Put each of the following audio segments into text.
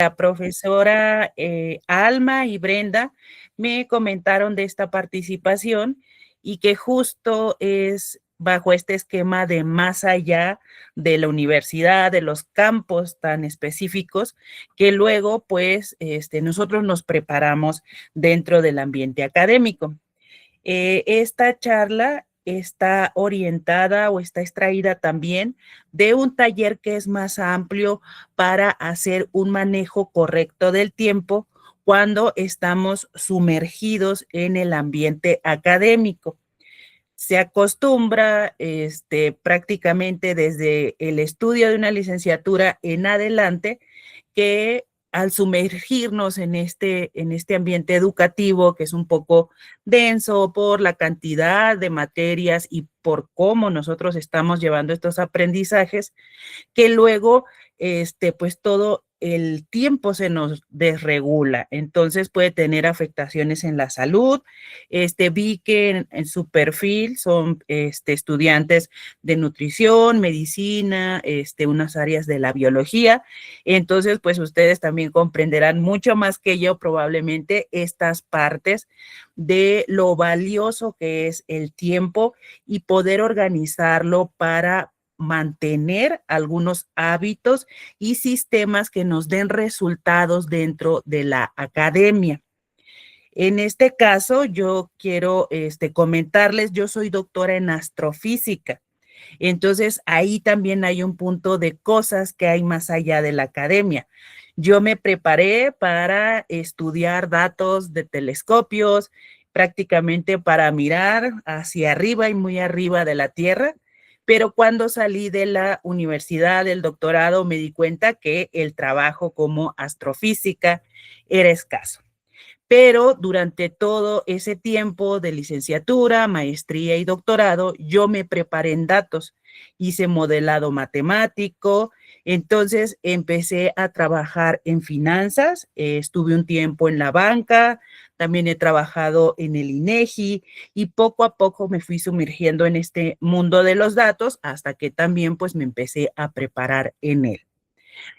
La profesora Alma y Brenda me comentaron de esta participación y que justo es bajo este esquema de más allá de la universidad, de los campos tan específicos, que luego pues nosotros nos preparamos dentro del ambiente académico. Esta charla está orientada o está extraída también de un taller que es más amplio para hacer un manejo correcto del tiempo cuando estamos sumergidos en el ambiente académico. Se acostumbra prácticamente desde el estudio de una licenciatura en adelante que al sumergirnos en este ambiente educativo, que es un poco denso por la cantidad de materias y por cómo nosotros estamos llevando estos aprendizajes, que luego, pues todo el tiempo se nos desregula, entonces puede tener afectaciones en la salud. Vi que en su perfil son estudiantes de nutrición, medicina, unas áreas de la biología, entonces pues ustedes también comprenderán mucho más que yo probablemente estas partes de lo valioso que es el tiempo y poder organizarlo para mantener algunos hábitos y sistemas que nos den resultados dentro de la academia. En este caso, yo quiero comentarles, yo soy doctora en astrofísica, entonces ahí también hay un punto de cosas que hay más allá de la academia. Yo me preparé para estudiar datos de telescopios, prácticamente para mirar hacia arriba y muy arriba de la Tierra, pero cuando salí de la universidad, del doctorado, me di cuenta que el trabajo como astrofísica era escaso. Pero durante todo ese tiempo de licenciatura, maestría y doctorado, yo me preparé en datos, hice modelado matemático, entonces empecé a trabajar en finanzas, estuve un tiempo en la banca, también he trabajado en el INEGI y poco a poco me fui sumergiendo en este mundo de los datos hasta que también pues me empecé a preparar en él.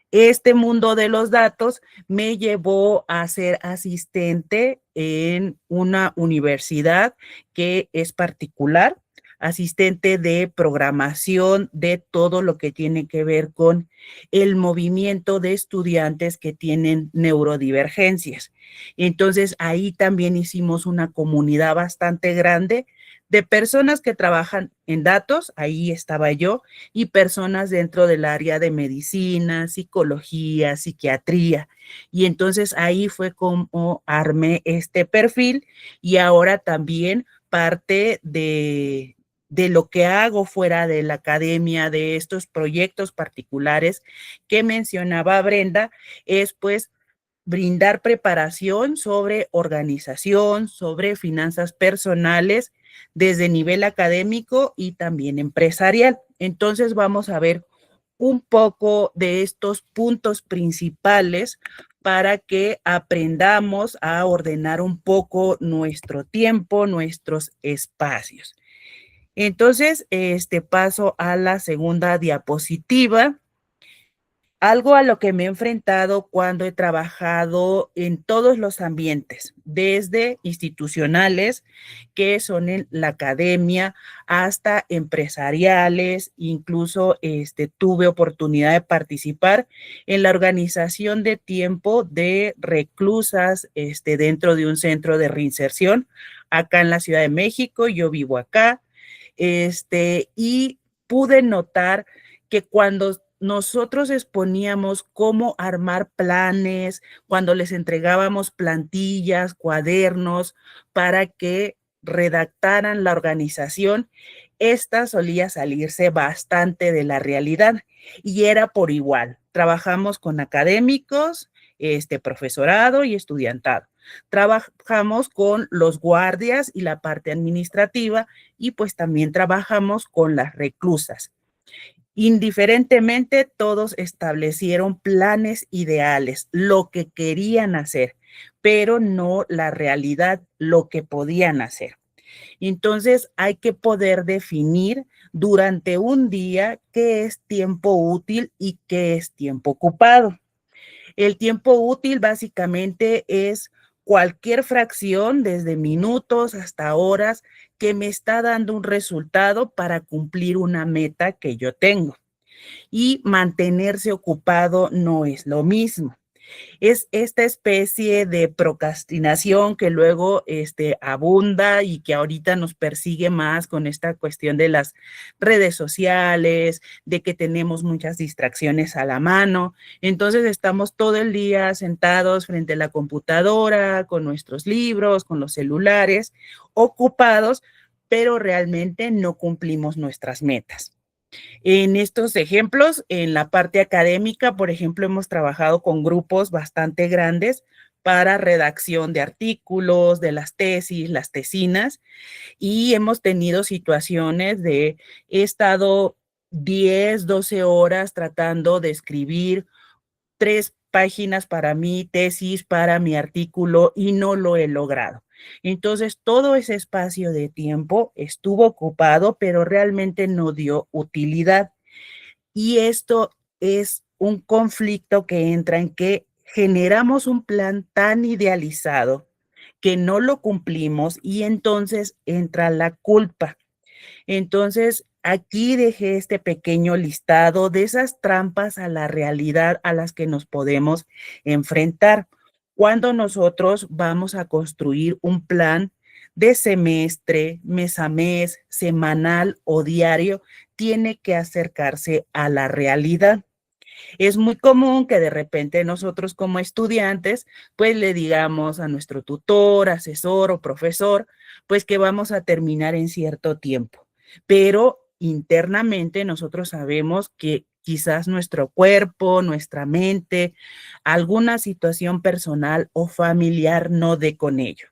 Este mundo de los datos me llevó a ser asistente en una universidad que es particular, asistente de programación de todo lo que tiene que ver con el movimiento de estudiantes que tienen neurodivergencias. Entonces, ahí también hicimos una comunidad bastante grande de personas que trabajan en datos, ahí estaba yo, y personas dentro del área de medicina, psicología, psiquiatría. Y entonces ahí fue como armé este perfil y ahora también parte de lo que hago fuera de la academia, de estos proyectos particulares que mencionaba Brenda, es pues brindar preparación sobre organización, sobre finanzas personales desde nivel académico y también empresarial. Entonces vamos a ver un poco de estos puntos principales para que aprendamos a ordenar un poco nuestro tiempo, nuestros espacios. Entonces, paso a la segunda diapositiva. Algo a lo que me he enfrentado cuando he trabajado en todos los ambientes, desde institucionales, que son en la academia, hasta empresariales, incluso tuve oportunidad de participar en la organización de tiempo de reclusas dentro de un centro de reinserción acá en la Ciudad de México. Yo vivo acá, y pude notar que cuando nosotros exponíamos cómo armar planes, cuando les entregábamos plantillas, cuadernos para que redactaran la organización, esta solía salirse bastante de la realidad y era por igual. Trabajamos con académicos, profesorado y estudiantado. Trabajamos con los guardias y la parte administrativa y pues también trabajamos con las reclusas. Indiferentemente, todos establecieron planes ideales, lo que querían hacer, pero no la realidad, lo que podían hacer. Entonces, hay que poder definir durante un día qué es tiempo útil y qué es tiempo ocupado. El tiempo útil básicamente es cualquier fracción, desde minutos hasta horas, que me está dando un resultado para cumplir una meta que yo tengo. Y mantenerse ocupado no es lo mismo. Es esta especie de procrastinación que luego abunda y que ahorita nos persigue más con esta cuestión de las redes sociales, de que tenemos muchas distracciones a la mano. Entonces estamos todo el día sentados frente a la computadora, con nuestros libros, con los celulares, ocupados, pero realmente no cumplimos nuestras metas. En estos ejemplos, en la parte académica, por ejemplo, hemos trabajado con grupos bastante grandes para redacción de artículos, de las tesis, las tesinas, y hemos tenido situaciones de he estado 10, 12 horas tratando de escribir 3 páginas para mi tesis, para mi artículo, y no lo he logrado. Entonces, todo ese espacio de tiempo estuvo ocupado, pero realmente no dio utilidad. Y esto es un conflicto que entra en que generamos un plan tan idealizado que no lo cumplimos y entonces entra la culpa. Entonces, aquí dejé este pequeño listado de esas trampas a la realidad a las que nos podemos enfrentar cuando nosotros vamos a construir un plan de semestre, mes a mes, semanal o diario, tiene que acercarse a la realidad. Es muy común que de repente nosotros como estudiantes, pues le digamos a nuestro tutor, asesor o profesor, pues que vamos a terminar en cierto tiempo. Pero internamente nosotros sabemos que quizás nuestro cuerpo, nuestra mente, alguna situación personal o familiar no dé con ello.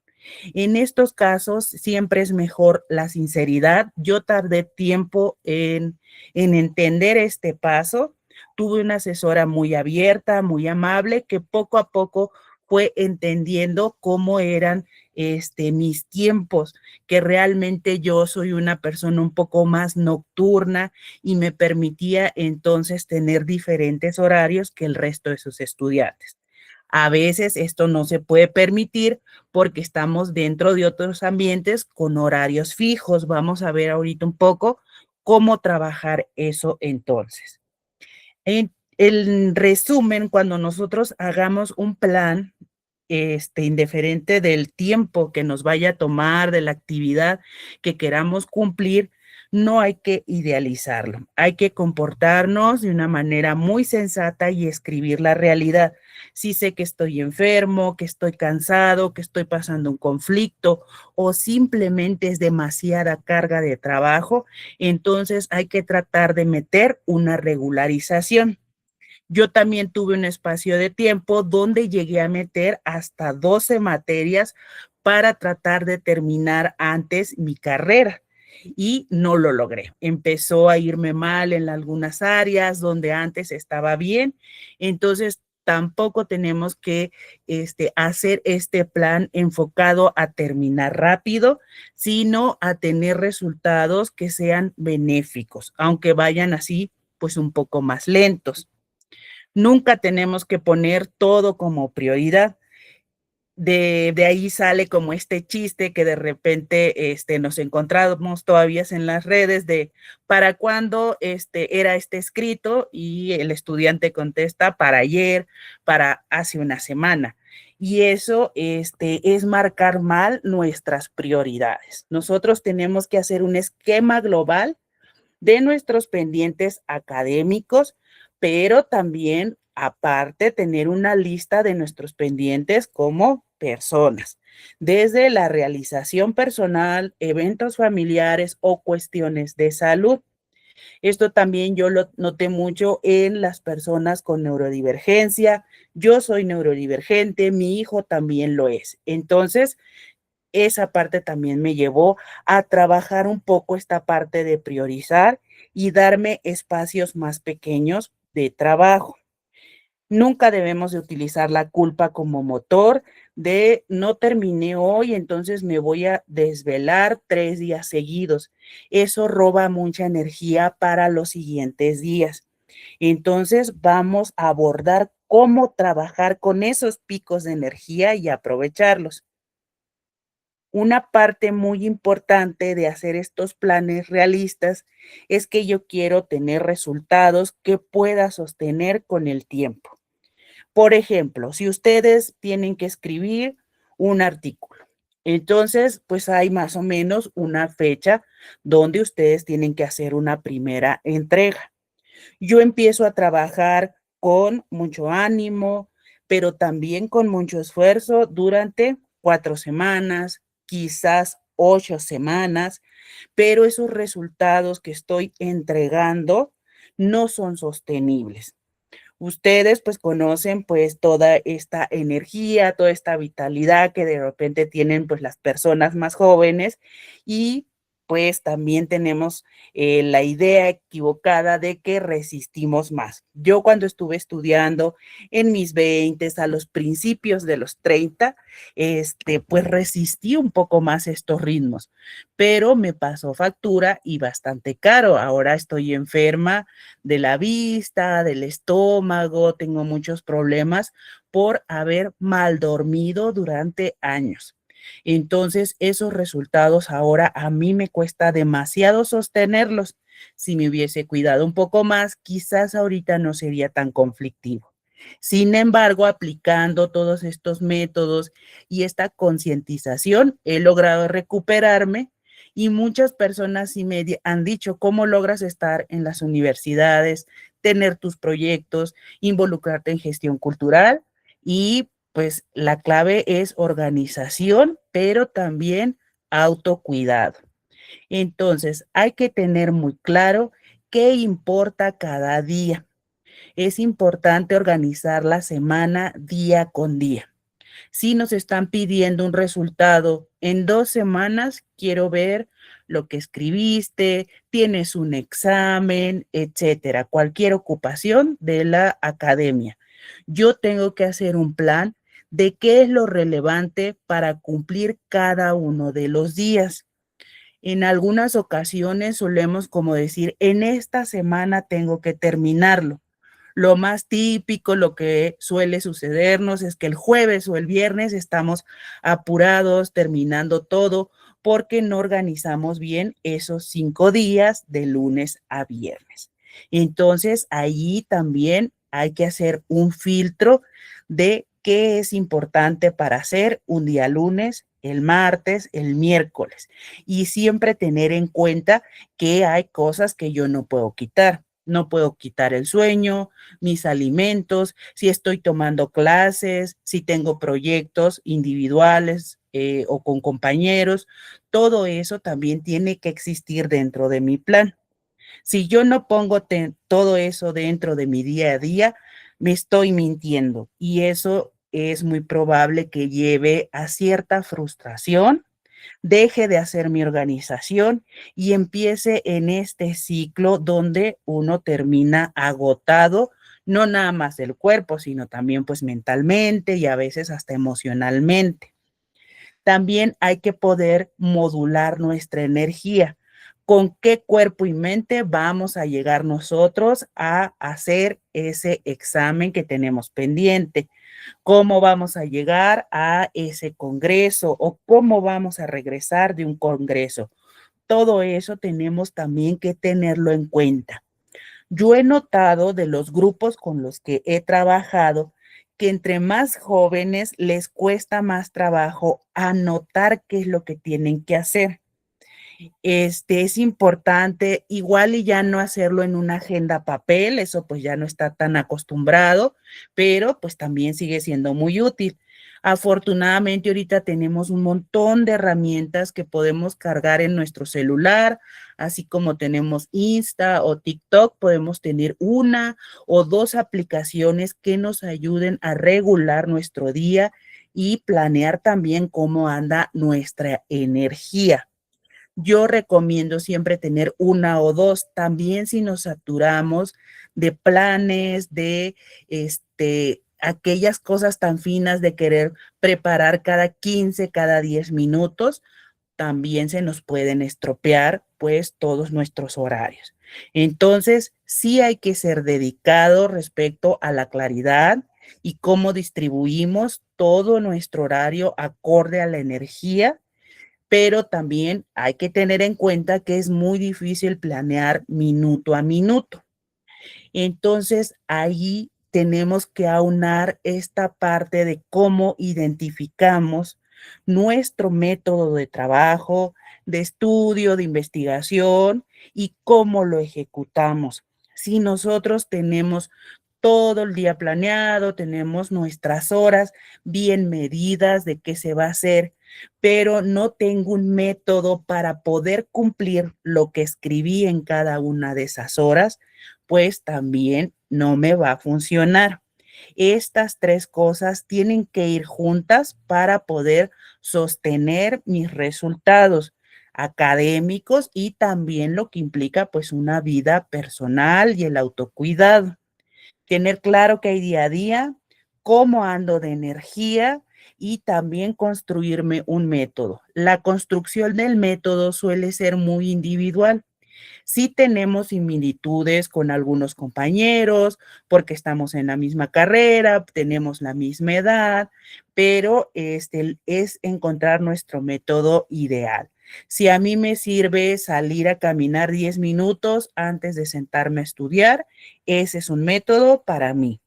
En estos casos siempre es mejor la sinceridad. Yo tardé tiempo en entender este paso. Tuve una asesora muy abierta, muy amable, que poco a poco fue entendiendo cómo eran mis tiempos, que realmente yo soy una persona un poco más nocturna y me permitía entonces tener diferentes horarios que el resto de sus estudiantes. A veces esto no se puede permitir porque estamos dentro de otros ambientes con horarios fijos. Vamos a ver ahorita un poco cómo trabajar eso entonces. En resumen, cuando nosotros hagamos un plan, indiferente del tiempo que nos vaya a tomar, de la actividad que queramos cumplir, no hay que idealizarlo. Hay que comportarnos de una manera muy sensata y escribir la realidad. Si sé que estoy enfermo, que estoy cansado, que estoy pasando un conflicto o simplemente es demasiada carga de trabajo, entonces hay que tratar de meter una regularización. Yo también tuve un espacio de tiempo donde llegué a meter hasta 12 materias para tratar de terminar antes mi carrera y no lo logré. Empezó a irme mal en algunas áreas donde antes estaba bien, entonces tampoco tenemos que hacer este plan enfocado a terminar rápido, sino a tener resultados que sean benéficos, aunque vayan así pues un poco más lentos. Nunca tenemos que poner todo como prioridad. De ahí sale como este chiste que de repente nos encontramos todavía en las redes de ¿para cuándo era este escrito? Y el estudiante contesta para ayer, para hace una semana. Y eso es marcar mal nuestras prioridades. Nosotros tenemos que hacer un esquema global de nuestros pendientes académicos, pero también aparte tener una lista de nuestros pendientes como personas, desde la realización personal, eventos familiares o cuestiones de salud. Esto también yo lo noté mucho en las personas con neurodivergencia. Yo soy neurodivergente, mi hijo también lo es. Entonces, esa parte también me llevó a trabajar un poco esta parte de priorizar y darme espacios más pequeños de trabajo. Nunca debemos de utilizar la culpa como motor de no terminé hoy, entonces me voy a desvelar 3 días seguidos. Eso roba mucha energía para los siguientes días. Entonces vamos a abordar cómo trabajar con esos picos de energía y aprovecharlos. Una parte muy importante de hacer estos planes realistas es que yo quiero tener resultados que pueda sostener con el tiempo. Por ejemplo, si ustedes tienen que escribir un artículo, entonces pues hay más o menos una fecha donde ustedes tienen que hacer una primera entrega. Yo empiezo a trabajar con mucho ánimo, pero también con mucho esfuerzo durante 4 semanas, quizás 8 semanas, pero esos resultados que estoy entregando no son sostenibles. Ustedes pues conocen pues toda esta energía, toda esta vitalidad que de repente tienen pues las personas más jóvenes y pues también tenemos la idea equivocada de que resistimos más. Yo cuando estuve estudiando en mis 20 a los principios de los 30, pues resistí un poco más estos ritmos, pero me pasó factura y bastante caro. Ahora estoy enferma de la vista, del estómago, tengo muchos problemas por haber mal dormido durante años. Entonces, esos resultados ahora a mí me cuesta demasiado sostenerlos. Si me hubiese cuidado un poco más, quizás ahorita no sería tan conflictivo. Sin embargo, aplicando todos estos métodos y esta concientización, he logrado recuperarme y muchas personas sí me han dicho cómo logras estar en las universidades, tener tus proyectos, involucrarte en gestión cultural y pues la clave es organización, pero también autocuidado. Entonces, hay que tener muy claro qué importa cada día. Es importante organizar la semana día con día. Si nos están pidiendo un resultado en 2 semanas, quiero ver lo que escribiste, tienes un examen, etcétera, cualquier ocupación de la academia. Yo tengo que hacer un plan de qué es lo relevante para cumplir cada uno de los días. En algunas ocasiones solemos como decir, en esta semana tengo que terminarlo. Lo más típico, lo que suele sucedernos es que el jueves o el viernes estamos apurados, terminando todo, porque no organizamos bien esos 5 días de lunes a viernes. Entonces, ahí también hay que hacer un filtro de qué es importante para hacer un día lunes, el martes, el miércoles. Y siempre tener en cuenta que hay cosas que yo no puedo quitar. No puedo quitar el sueño, mis alimentos, si estoy tomando clases, si tengo proyectos individuales o con compañeros, todo eso también tiene que existir dentro de mi plan. Si yo no pongo todo eso dentro de mi día a día, me estoy mintiendo y eso es muy probable que lleve a cierta frustración, deje de hacer mi organización y empiece en este ciclo donde uno termina agotado, no nada más del cuerpo, sino también pues mentalmente y a veces hasta emocionalmente. También hay que poder modular nuestra energía. ¿Con qué cuerpo y mente vamos a llegar nosotros a hacer ese examen que tenemos pendiente? ¿Cómo vamos a llegar a ese congreso o cómo vamos a regresar de un congreso? Todo eso tenemos también que tenerlo en cuenta. Yo he notado de los grupos con los que he trabajado que entre más jóvenes les cuesta más trabajo anotar qué es lo que tienen que hacer. Es importante igual y ya no hacerlo en una agenda papel, eso pues ya no está tan acostumbrado, pero pues también sigue siendo muy útil. Afortunadamente ahorita tenemos un montón de herramientas que podemos cargar en nuestro celular, así como tenemos Insta o TikTok, podemos tener una o dos aplicaciones que nos ayuden a regular nuestro día y planear también cómo anda nuestra energía. Yo recomiendo siempre tener una o dos, también si nos saturamos de planes, de aquellas cosas tan finas de querer preparar cada 15, cada 10 minutos, también se nos pueden estropear pues todos nuestros horarios. Entonces, sí hay que ser dedicado respecto a la claridad, y cómo distribuimos todo nuestro horario acorde a la energía, pero también hay que tener en cuenta que es muy difícil planear minuto a minuto. Entonces, ahí tenemos que aunar esta parte de cómo identificamos nuestro método de trabajo, de estudio, de investigación y cómo lo ejecutamos. Si nosotros tenemos todo el día planeado, tenemos nuestras horas bien medidas de qué se va a hacer, pero no tengo un método para poder cumplir lo que escribí en cada una de esas horas, pues también no me va a funcionar. Estas tres cosas tienen que ir juntas para poder sostener mis resultados académicos y también lo que implica pues una vida personal y el autocuidado. Tener claro que hay día a día, cómo ando de energía y también construirme un método. La construcción del método suele ser muy individual. Sí tenemos similitudes con algunos compañeros, porque estamos en la misma carrera, tenemos la misma edad, pero es encontrar nuestro método ideal. Si a mí me sirve salir a caminar 10 minutos antes de sentarme a estudiar, ese es un método para mí.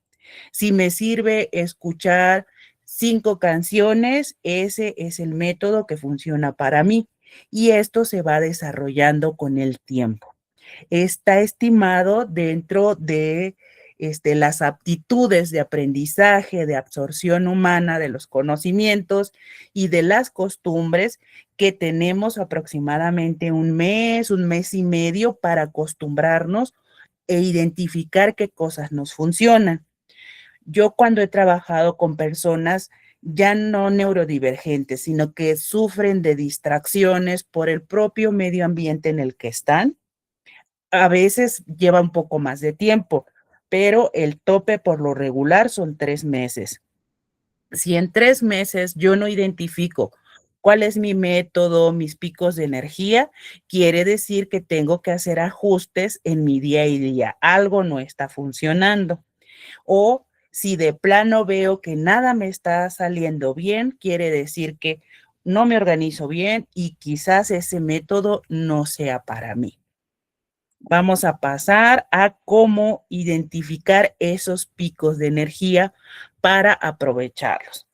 Si me sirve escuchar 5 canciones, ese es el método que funciona para mí. Y esto se va desarrollando con el tiempo. Está estimado dentro de las aptitudes de aprendizaje, de absorción humana de los conocimientos y de las costumbres que tenemos aproximadamente un mes y medio para acostumbrarnos e identificar qué cosas nos funcionan. Yo cuando he trabajado con personas ya no neurodivergentes, sino que sufren de distracciones por el propio medio ambiente en el que están, a veces lleva un poco más de tiempo, pero el tope por lo regular son 3 meses. Si en 3 meses yo no identifico cuál es mi método, mis picos de energía, quiere decir que tengo que hacer ajustes en mi día a día. Algo no está funcionando. O si de plano veo que nada me está saliendo bien, quiere decir que no me organizo bien y quizás ese método no sea para mí. Vamos a pasar a cómo identificar esos picos de energía para aprovecharlos.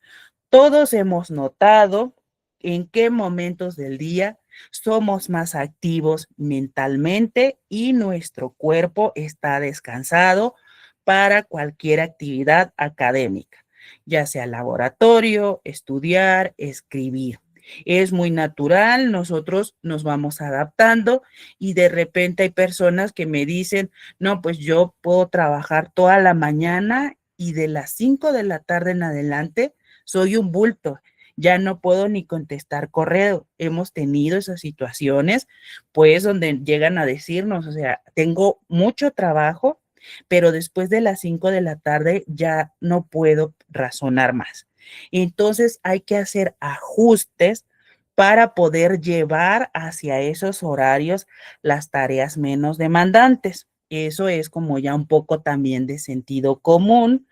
Todos hemos notado en qué momentos del día somos más activos mentalmente y nuestro cuerpo está descansado para cualquier actividad académica, ya sea laboratorio, estudiar, escribir. Es muy natural, nosotros nos vamos adaptando y de repente hay personas que me dicen, no, pues yo puedo trabajar toda la mañana y de las 5 de la tarde en adelante soy un bulto, ya no puedo ni contestar correo. Hemos tenido esas situaciones, pues, donde llegan a decirnos, o sea, tengo mucho trabajo, pero después de las 5 de la tarde ya no puedo razonar más. Entonces hay que hacer ajustes para poder llevar hacia esos horarios las tareas menos demandantes. Eso es como ya un poco también de sentido común,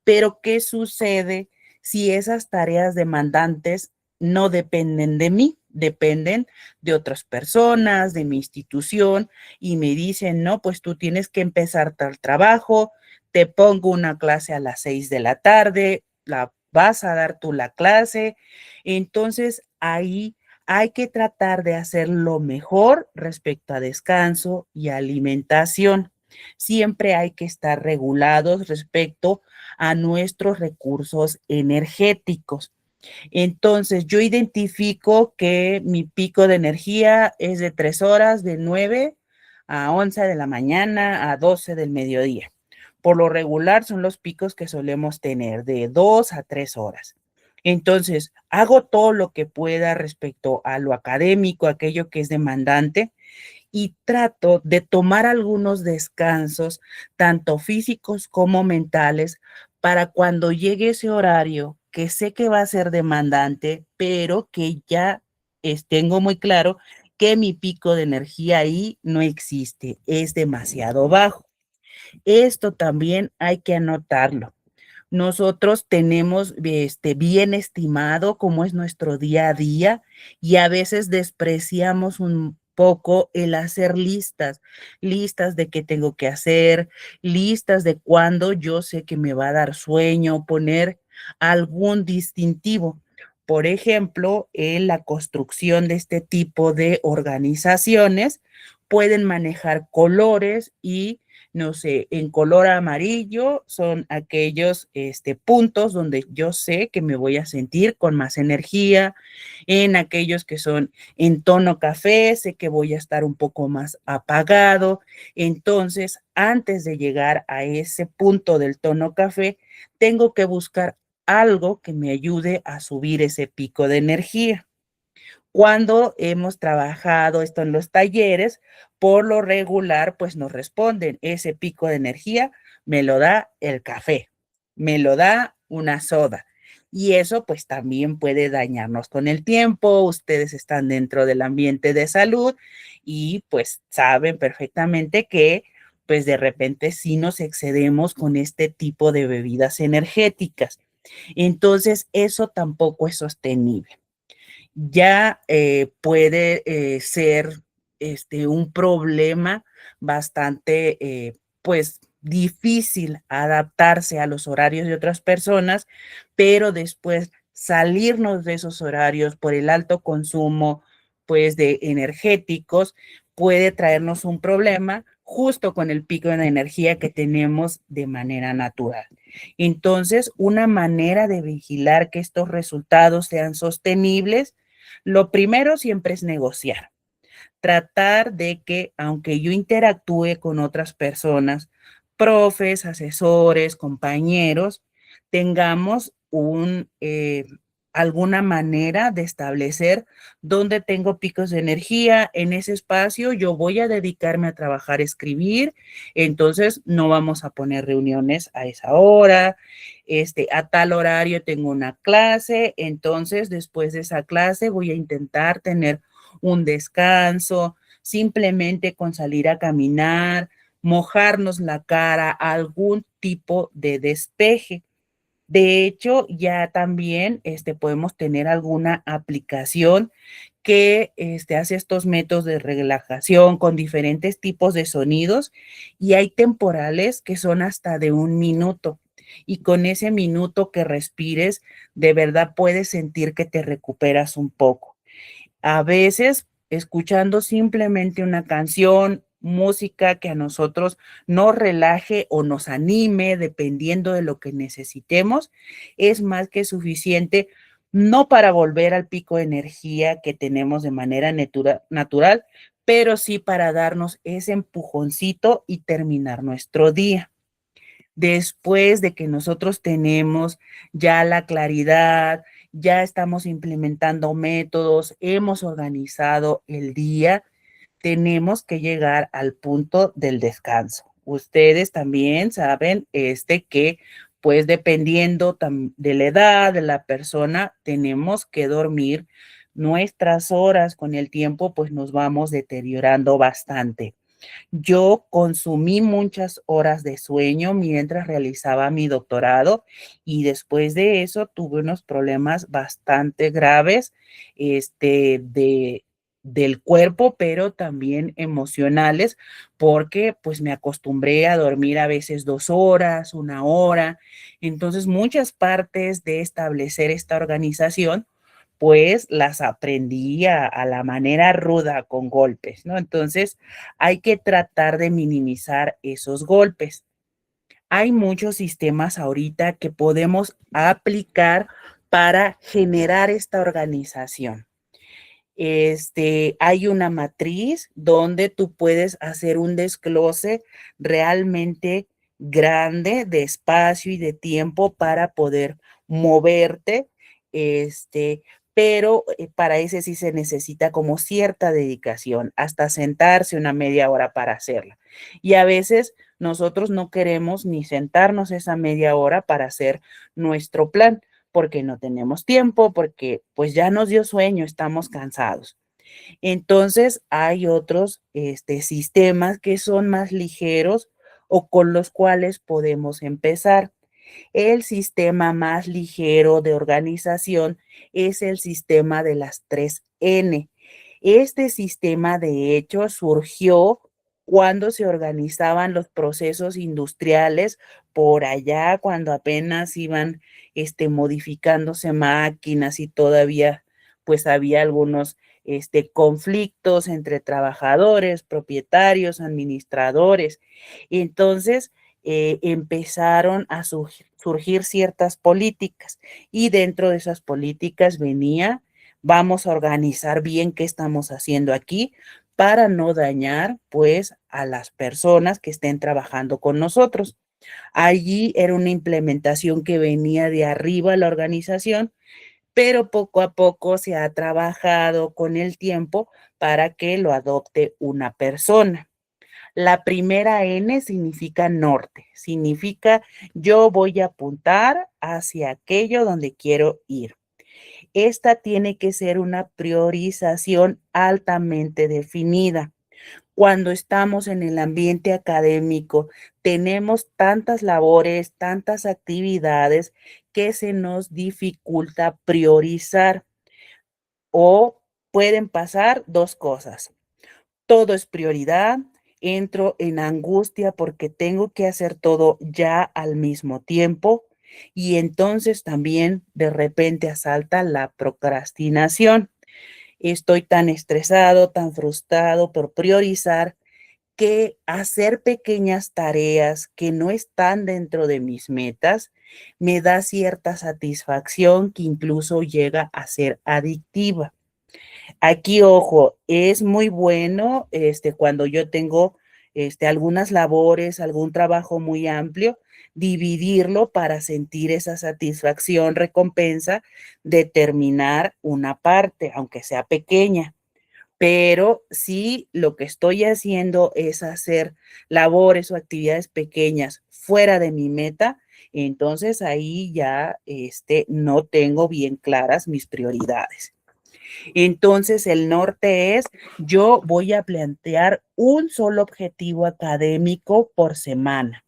pero ¿qué sucede si esas tareas demandantes no dependen de mí? Dependen de otras personas, de mi institución, y me dicen, no, pues tú tienes que empezar tal trabajo, te pongo una clase a las 6 de la tarde, la vas a dar tú la clase. Entonces, ahí hay que tratar de hacer lo mejor respecto a descanso y alimentación. Siempre hay que estar regulados respecto a nuestros recursos energéticos. Entonces, yo identifico que mi pico de energía es de 3 horas, de 9 a 11 de la mañana a 12 del mediodía. Por lo regular son los picos que solemos tener de 2 a 3 horas. Entonces, hago todo lo que pueda respecto a lo académico, aquello que es demandante, y trato de tomar algunos descansos, tanto físicos como mentales, para cuando llegue ese horario que sé que va a ser demandante, pero que ya tengo muy claro que mi pico de energía ahí no existe, es demasiado bajo. Esto también hay que anotarlo. nosotros tenemos bien estimado cómo es nuestro día a día y a veces despreciamos un poco el hacer listas, listas de qué tengo que hacer, listas de cuándo yo sé que me va a dar sueño, poner algún distintivo. Por ejemplo, en la construcción de este tipo de organizaciones, pueden manejar colores y no sé, en color amarillo son aquellos puntos donde yo sé que me voy a sentir con más energía. En aquellos que son en tono café, sé que voy a estar un poco más apagado. Entonces, antes de llegar a ese punto del tono café, tengo que buscar algo que me ayude a subir ese pico de energía. Cuando hemos trabajado esto en los talleres, por lo regular, pues nos responden, ese pico de energía me lo da el café, me lo da una soda. Y eso pues también puede dañarnos con el tiempo. Ustedes están dentro del ambiente de salud y pues saben perfectamente que pues de repente sí nos excedemos con este tipo de bebidas energéticas. Entonces, eso tampoco es sostenible. Ya puede ser un problema bastante, pues, difícil adaptarse a los horarios de otras personas, pero después salirnos de esos horarios por el alto consumo, pues, de energéticos, puede traernos un problema justo con el pico de energía que tenemos de manera natural. Entonces, una manera de vigilar que estos resultados sean sostenibles, lo primero siempre es negociar, tratar de que aunque yo interactúe con otras personas, profes, asesores, compañeros, tengamos alguna manera de establecer dónde tengo picos de energía. En ese espacio yo voy a dedicarme a trabajar, escribir, entonces no vamos a poner reuniones a esa hora. A tal horario tengo una clase, entonces después de esa clase voy a intentar tener un descanso, simplemente con salir a caminar, mojarnos la cara, algún tipo de despeje. De hecho, ya también podemos tener alguna aplicación que hace estos métodos de relajación con diferentes tipos de sonidos y hay temporales que son hasta de 1 minuto. Y con ese minuto que respires, de verdad puedes sentir que te recuperas un poco. A veces, escuchando simplemente una canción, música que a nosotros nos relaje o nos anime, dependiendo de lo que necesitemos, es más que suficiente, no para volver al pico de energía que tenemos de manera natural, pero sí para darnos ese empujoncito y terminar nuestro día. Después de que nosotros tenemos ya la claridad, ya estamos implementando métodos, hemos organizado el día, tenemos que llegar al punto del descanso. Ustedes también saben que pues dependiendo de la edad de la persona, tenemos que dormir nuestras horas. Con el tiempo pues nos vamos deteriorando bastante. Yo consumí muchas horas de sueño mientras realizaba mi doctorado y después de eso tuve unos problemas bastante graves, del cuerpo, pero también emocionales, porque pues me acostumbré a dormir a veces 2 horas, 1 hora. Entonces, muchas partes de establecer esta organización pues las aprendí a la manera ruda con golpes, ¿no? Entonces, hay que tratar de minimizar esos golpes. Hay muchos sistemas ahorita que podemos aplicar para generar esta organización. Hay una matriz donde tú puedes hacer un desglose realmente grande de espacio y de tiempo para poder moverte, pero para ese sí se necesita como cierta dedicación, hasta sentarse una media hora para hacerla. Y a veces nosotros no queremos ni sentarnos esa media hora para hacer nuestro plan porque no tenemos tiempo, porque pues ya nos dio sueño, estamos cansados. Entonces hay otros sistemas que son más ligeros o con los cuales podemos empezar. El sistema más ligero de organización es el sistema de las 3N. Este sistema, de hecho, surgió cuando se organizaban los procesos industriales por allá, cuando apenas iban modificándose máquinas y todavía pues había algunos conflictos entre trabajadores, propietarios, administradores. Entonces, empezaron a surgir ciertas políticas y dentro de esas políticas venía, vamos a organizar bien qué estamos haciendo aquí para no dañar pues a las personas que estén trabajando con nosotros. Allí era una implementación que venía de arriba a la organización, pero poco a poco se ha trabajado con el tiempo para que lo adopte una persona. La primera N significa norte, significa yo voy a apuntar hacia aquello donde quiero ir. Esta tiene que ser una priorización altamente definida. Cuando estamos en el ambiente académico, tenemos tantas labores, tantas actividades que se nos dificulta priorizar o pueden pasar dos cosas. Todo es prioridad, entro en angustia porque tengo que hacer todo ya al mismo tiempo y entonces también de repente asalta la procrastinación. Estoy tan estresado, tan frustrado por priorizar que hacer pequeñas tareas que no están dentro de mis metas me da cierta satisfacción que incluso llega a ser adictiva. Aquí, ojo, es muy bueno, cuando yo tengo, algunas labores, algún trabajo muy amplio, dividirlo para sentir esa satisfacción, recompensa de terminar una parte, aunque sea pequeña. Pero si lo que estoy haciendo es hacer labores o actividades pequeñas fuera de mi meta, entonces ahí ya, no tengo bien claras mis prioridades. Entonces, el norte es, yo voy a plantear un solo objetivo académico por semana.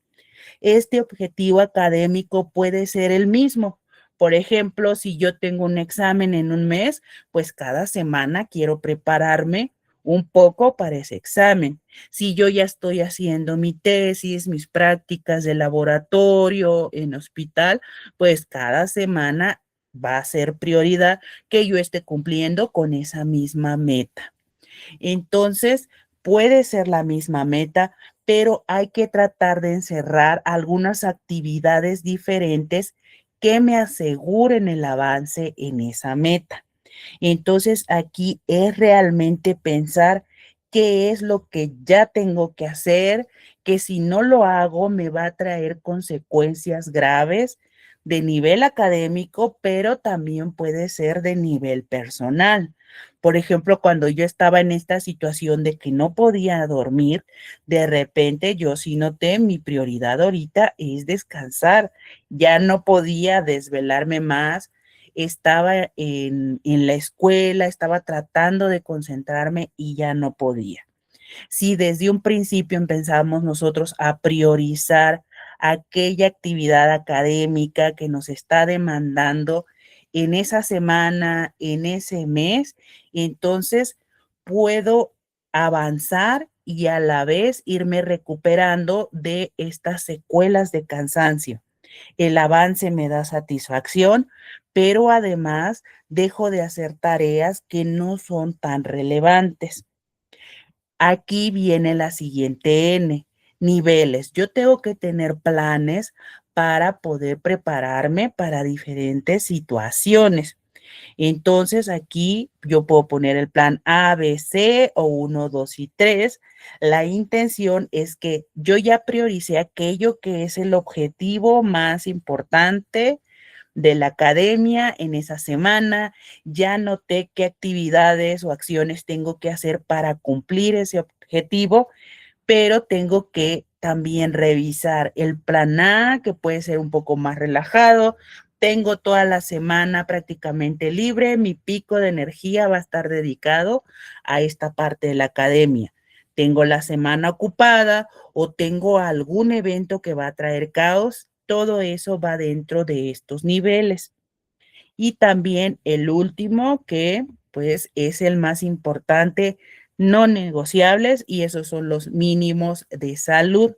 Este objetivo académico puede ser el mismo. Por ejemplo, si yo tengo un examen en un mes, pues cada semana quiero prepararme un poco para ese examen. Si yo ya estoy haciendo mi tesis, mis prácticas de laboratorio en hospital, pues cada semana va a ser prioridad que yo esté cumpliendo con esa misma meta. Entonces, puede ser la misma meta, pero hay que tratar de encerrar algunas actividades diferentes que me aseguren el avance en esa meta. Entonces, aquí es realmente pensar qué es lo que ya tengo que hacer, que si no lo hago me va a traer consecuencias graves de nivel académico, pero también puede ser de nivel personal. Por ejemplo, cuando yo estaba en esta situación de que no podía dormir, de repente yo sí noté mi prioridad ahorita es descansar. Ya no podía desvelarme más, estaba en la escuela, estaba tratando de concentrarme y ya no podía. Si desde un principio empezamos nosotros a priorizar aquella actividad académica que nos está demandando en esa semana, en ese mes, entonces puedo avanzar y a la vez irme recuperando de estas secuelas de cansancio. El avance me da satisfacción, pero además dejo de hacer tareas que no son tan relevantes. Aquí viene la siguiente N, niveles. Yo tengo que tener planes para poder prepararme para diferentes situaciones. Entonces aquí yo puedo poner el plan A, B, C o 1, 2 y 3. La intención es que yo ya priorice aquello que es el objetivo más importante de la academia en esa semana, ya noté qué actividades o acciones tengo que hacer para cumplir ese objetivo, pero tengo que también revisar el plan A, que puede ser un poco más relajado. Tengo toda la semana prácticamente libre, mi pico de energía va a estar dedicado a esta parte de la academia. Tengo la semana ocupada o tengo algún evento que va a traer caos, todo eso va dentro de estos niveles. Y también el último, que pues es el más importante, no negociables, y esos son los mínimos de salud,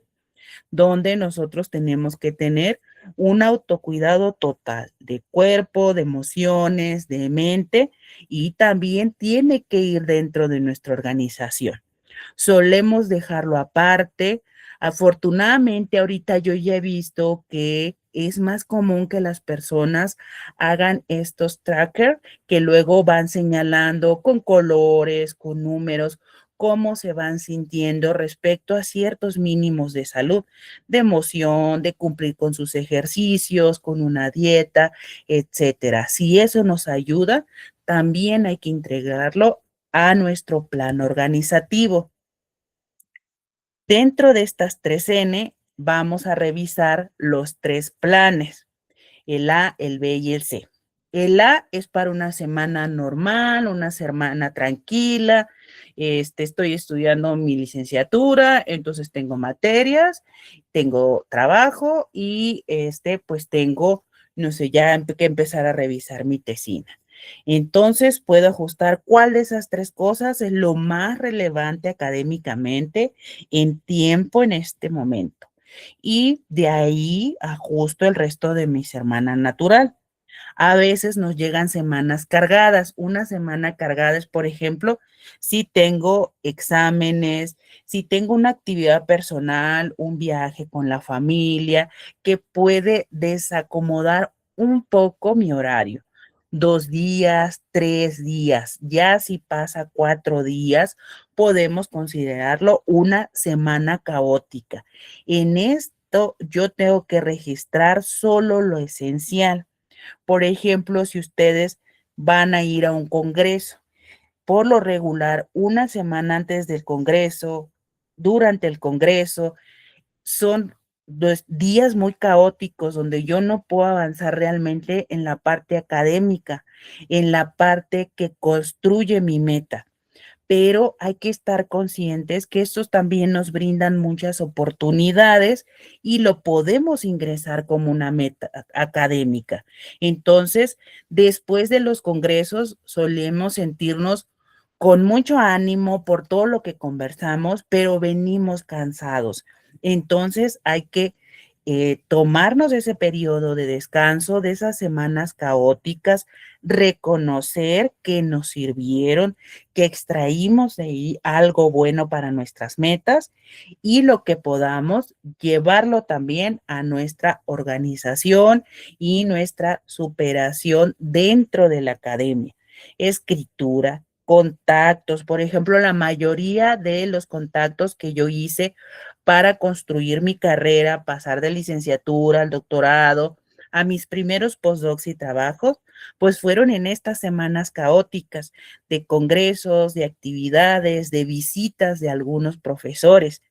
donde nosotros tenemos que tener un autocuidado total de cuerpo, de emociones, de mente, y también tiene que ir dentro de nuestra organización. Solemos dejarlo aparte. Afortunadamente, ahorita yo ya he visto que es más común que las personas hagan estos trackers que luego van señalando con colores, con números, cómo se van sintiendo respecto a ciertos mínimos de salud, de emoción, de cumplir con sus ejercicios, con una dieta, etcétera. Si eso nos ayuda, también hay que integrarlo a nuestro plan organizativo. Dentro de estas 3N vamos a revisar los 3 planes, el A, el B y el C. El A es para una semana normal, una semana tranquila. Estoy estudiando mi licenciatura, entonces tengo materias, tengo trabajo y pues tengo, no sé, ya que empezar a revisar mi tesina. Entonces puedo ajustar cuál de esas 3 cosas es lo más relevante académicamente en tiempo en este momento. Y de ahí ajusto el resto de mi semana natural. A veces nos llegan semanas cargadas. Una semana cargada es, por ejemplo, si tengo exámenes, si tengo una actividad personal, un viaje con la familia, que puede desacomodar un poco mi horario. 2 días, 3 días, ya si pasa 4 días, podemos considerarlo una semana caótica. En esto yo tengo que registrar solo lo esencial. Por ejemplo, si ustedes van a ir a un congreso, por lo regular, una semana antes del congreso, durante el congreso, son días muy caóticos donde yo no puedo avanzar realmente en la parte académica, en la parte que construye mi meta, pero hay que estar conscientes que estos también nos brindan muchas oportunidades y lo podemos ingresar como una meta académica. Entonces, después de los congresos, solemos sentirnos con mucho ánimo por todo lo que conversamos, pero venimos cansados. Entonces, hay que tomarnos ese periodo de descanso, de esas semanas caóticas, reconocer que nos sirvieron, que extraímos de ahí algo bueno para nuestras metas y lo que podamos llevarlo también a nuestra organización y nuestra superación dentro de la academia. Escritura, contactos, por ejemplo, la mayoría de los contactos que yo hice para construir mi carrera, pasar de licenciatura al doctorado, a mis primeros postdocs y trabajos, pues fueron en estas semanas caóticas de congresos, de actividades, de visitas de algunos profesores.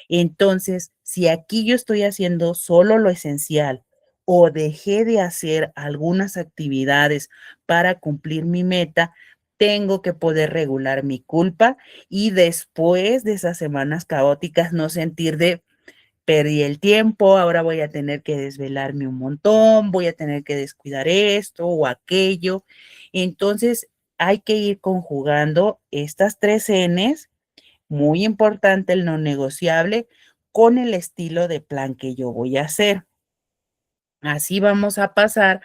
Entonces, si aquí yo estoy haciendo solo lo esencial o dejé de hacer algunas actividades para cumplir mi meta, tengo que poder regular mi culpa y después de esas semanas caóticas no sentir de perdí el tiempo, ahora voy a tener que desvelarme un montón, voy a tener que descuidar esto o aquello. Entonces, hay que ir conjugando estas 3 Ns, muy importante el no negociable, con el estilo de plan que yo voy a hacer. Así vamos a pasar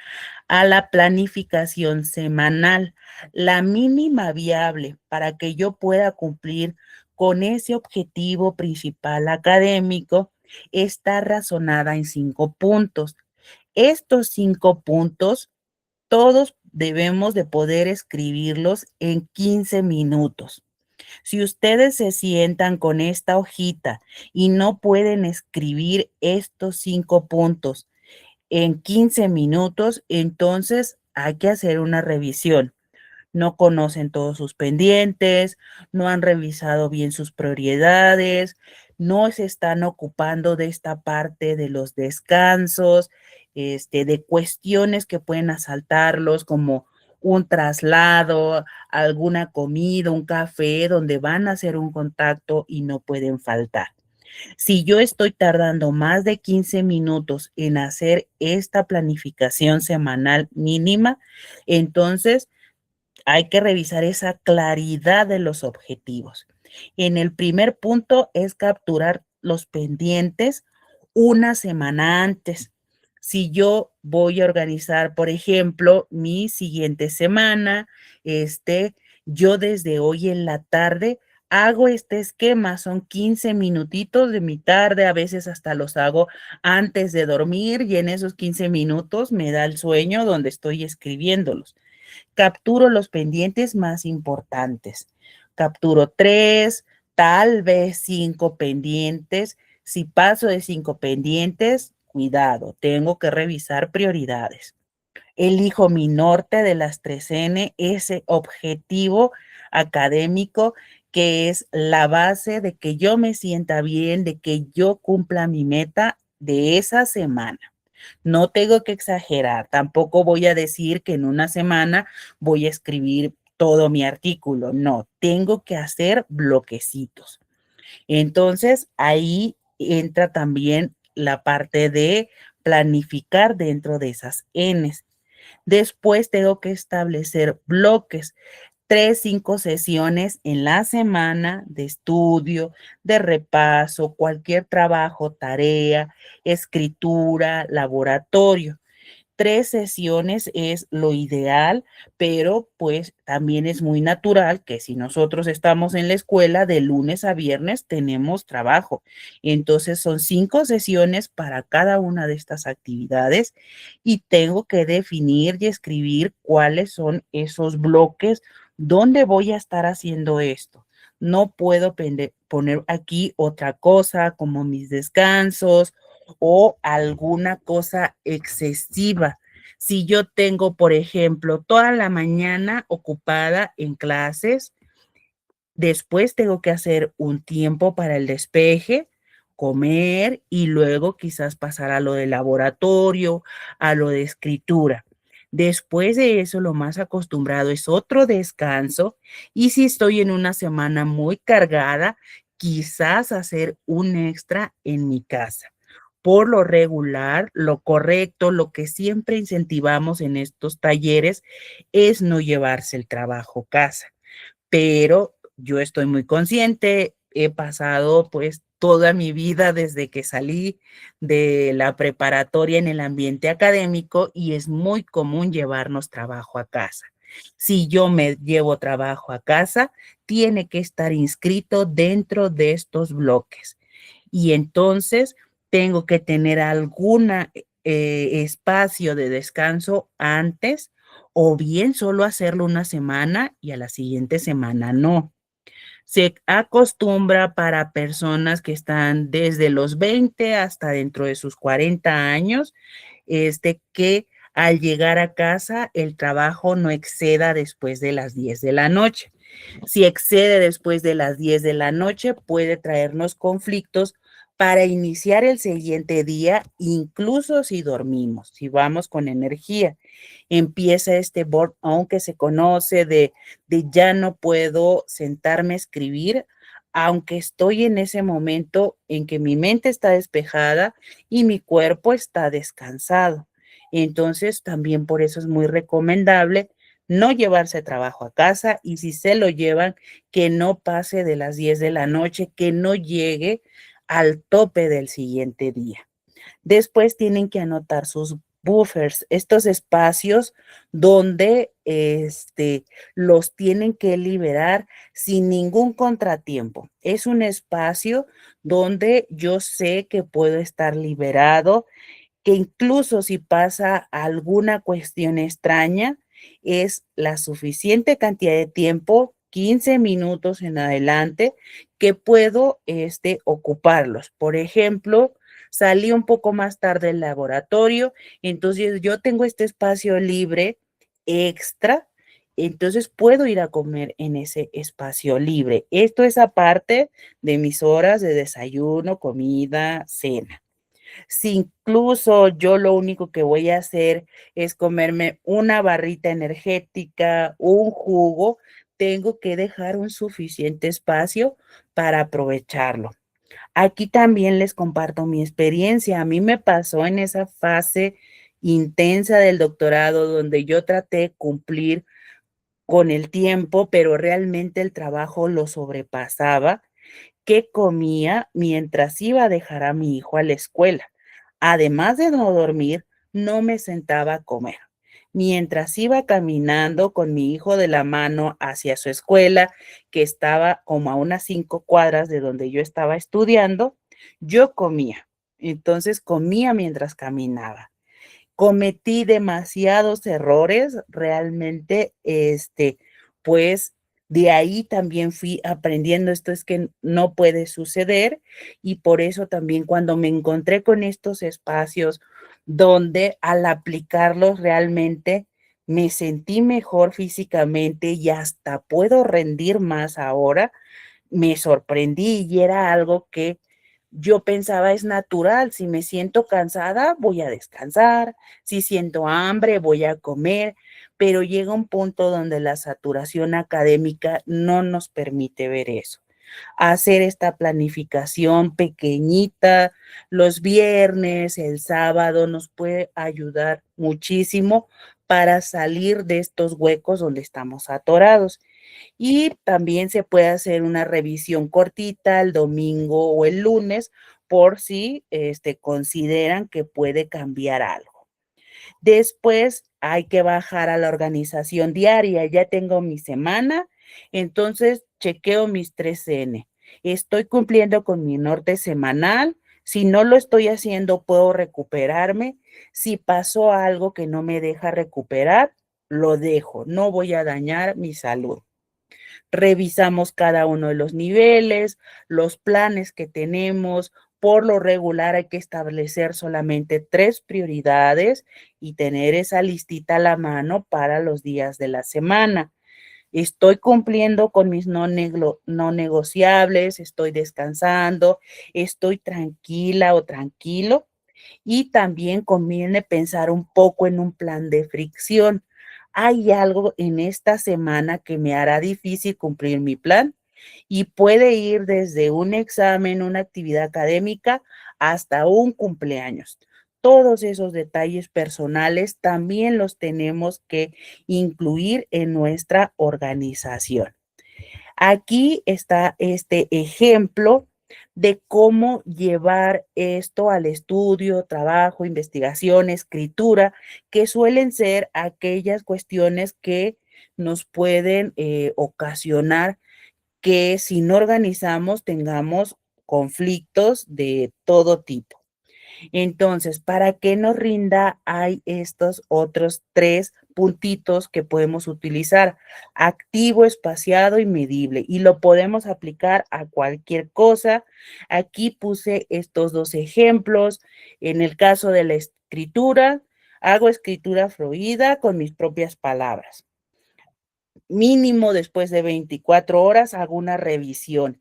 a la planificación semanal, la mínima viable para que yo pueda cumplir con ese objetivo principal académico está razonada en 5 puntos. Estos 5 puntos, todos debemos de poder escribirlos en 15 minutos. Si ustedes se sientan con esta hojita y no pueden escribir estos 5 puntos en 15 minutos, entonces hay que hacer una revisión. No conocen todos sus pendientes, no han revisado bien sus prioridades, no se están ocupando de esta parte de los descansos, de cuestiones que pueden asaltarlos como un traslado, alguna comida, un café, donde van a hacer un contacto y no pueden faltar. Si yo estoy tardando más de 15 minutos en hacer esta planificación semanal mínima, entonces hay que revisar esa claridad de los objetivos. En el primer punto es capturar los pendientes una semana antes. Si yo voy a organizar, por ejemplo, mi siguiente semana, yo desde hoy en la tarde hago este esquema, son 15 minutitos de mi tarde, a veces hasta los hago antes de dormir y en esos 15 minutos me da el sueño donde estoy escribiéndolos. Capturo los pendientes más importantes. Capturo 3, tal vez 5 pendientes. Si paso de 5 pendientes, cuidado, tengo que revisar prioridades. Elijo mi norte de las 3N, ese objetivo académico que es la base de que yo me sienta bien, de que yo cumpla mi meta de esa semana. No tengo que exagerar, tampoco voy a decir que en una semana voy a escribir todo mi artículo, no, tengo que hacer bloquecitos. Entonces, ahí entra también la parte de planificar dentro de esas Ns. Después tengo que establecer bloques, 3, 5 sesiones en la semana de estudio, de repaso, cualquier trabajo, tarea, escritura, laboratorio. 3 sesiones es lo ideal, pero pues también es muy natural que si nosotros estamos en la escuela de lunes a viernes tenemos trabajo. Entonces son 5 sesiones para cada una de estas actividades y tengo que definir y escribir cuáles son esos bloques donde voy a estar haciendo esto. No puedo poner aquí otra cosa como mis descansos o alguna cosa excesiva. Si yo tengo, por ejemplo, toda la mañana ocupada en clases, después tengo que hacer un tiempo para el despeje, comer y luego quizás pasar a lo de laboratorio, a lo de escritura. Después de eso, lo más acostumbrado es otro descanso y si estoy en una semana muy cargada, quizás hacer un extra en mi casa. Por lo regular, lo correcto, lo que siempre incentivamos en estos talleres es no llevarse el trabajo a casa, pero yo estoy muy consciente, he pasado pues toda mi vida desde que salí de la preparatoria en el ambiente académico y es muy común llevarnos trabajo a casa. Si yo me llevo trabajo a casa, tiene que estar inscrito dentro de estos bloques. Y entonces tengo que tener alguna espacio de descanso antes o bien solo hacerlo una semana y a la siguiente semana no. Se acostumbra para personas que están desde los 20 hasta dentro de sus 40 años, que al llegar a casa el trabajo no exceda después de las 10 de la noche. Si excede después de las 10 de la noche, puede traernos conflictos para iniciar el siguiente día, incluso si dormimos, si vamos con energía. Empieza este burnout que se conoce de ya no puedo sentarme a escribir, aunque estoy en ese momento en que mi mente está despejada y mi cuerpo está descansado. Entonces, también por eso es muy recomendable no llevarse trabajo a casa y si se lo llevan, que no pase de las 10 de la noche, que no llegue al tope del siguiente día. Después tienen que anotar sus buffers, estos espacios donde los tienen que liberar sin ningún contratiempo. Es un espacio donde yo sé que puedo estar liberado, que incluso si pasa alguna cuestión extraña, es la suficiente cantidad de tiempo, 15 minutos en adelante, que puedo ocuparlos. Por ejemplo, salí un poco más tarde del laboratorio, entonces yo tengo este espacio libre extra, entonces puedo ir a comer en ese espacio libre. Esto es aparte de mis horas de desayuno, comida, cena. Si incluso yo lo único que voy a hacer es comerme una barrita energética, un jugo, tengo que dejar un suficiente espacio para aprovecharlo. Aquí también les comparto mi experiencia. A mí me pasó en esa fase intensa del doctorado donde yo traté de cumplir con el tiempo, pero realmente el trabajo lo sobrepasaba. ¿Qué comía mientras iba a dejar a mi hijo a la escuela? Además de no dormir, no me sentaba a comer. Mientras iba caminando con mi hijo de la mano hacia su escuela, que estaba como a unas 5 cuadras de donde yo estaba estudiando, yo comía. Entonces comía mientras caminaba. Cometí demasiados errores, realmente, pues de ahí también fui aprendiendo, esto es que no puede suceder y por eso también cuando me encontré con estos espacios donde al aplicarlos realmente me sentí mejor físicamente y hasta puedo rendir más ahora, me sorprendí y era algo que yo pensaba es natural, si me siento cansada, voy a descansar, si siento hambre, voy a comer, pero llega un punto donde la saturación académica no nos permite ver eso. Hacer esta planificación pequeñita los viernes, el sábado, nos puede ayudar muchísimo para salir de estos huecos donde estamos atorados. Y también se puede hacer una revisión cortita el domingo o el lunes por si consideran que puede cambiar algo. Después hay que bajar a la organización diaria. Ya tengo mi semana, entonces chequeo mis 3N. Estoy cumpliendo con mi norte semanal. Si no lo estoy haciendo, puedo recuperarme. Si pasó algo que no me deja recuperar, lo dejo. No voy a dañar mi salud. Revisamos cada uno de los niveles, los planes que tenemos. Por lo regular hay que establecer solamente 3 prioridades y tener esa listita a la mano para los días de la semana. Estoy cumpliendo con mis no negociables, estoy descansando, estoy tranquila o tranquilo. Y también conviene pensar un poco en un plan de fricción. ¿Hay algo en esta semana que me hará difícil cumplir mi plan? Y puede ir desde un examen, una actividad académica, hasta un cumpleaños. Todos esos detalles personales también los tenemos que incluir en nuestra organización. Aquí está este ejemplo de cómo llevar esto al estudio, trabajo, investigación, escritura, que suelen ser aquellas cuestiones que nos pueden ocasionar que si no organizamos tengamos conflictos de todo tipo. Entonces, para que nos rinda, hay estos otros 3 puntitos que podemos utilizar: activo, espaciado y medible, y lo podemos aplicar a cualquier cosa. Aquí puse estos 2 ejemplos. En el caso de la escritura, hago escritura fluida con mis propias palabras. Mínimo después de 24 horas hago una revisión.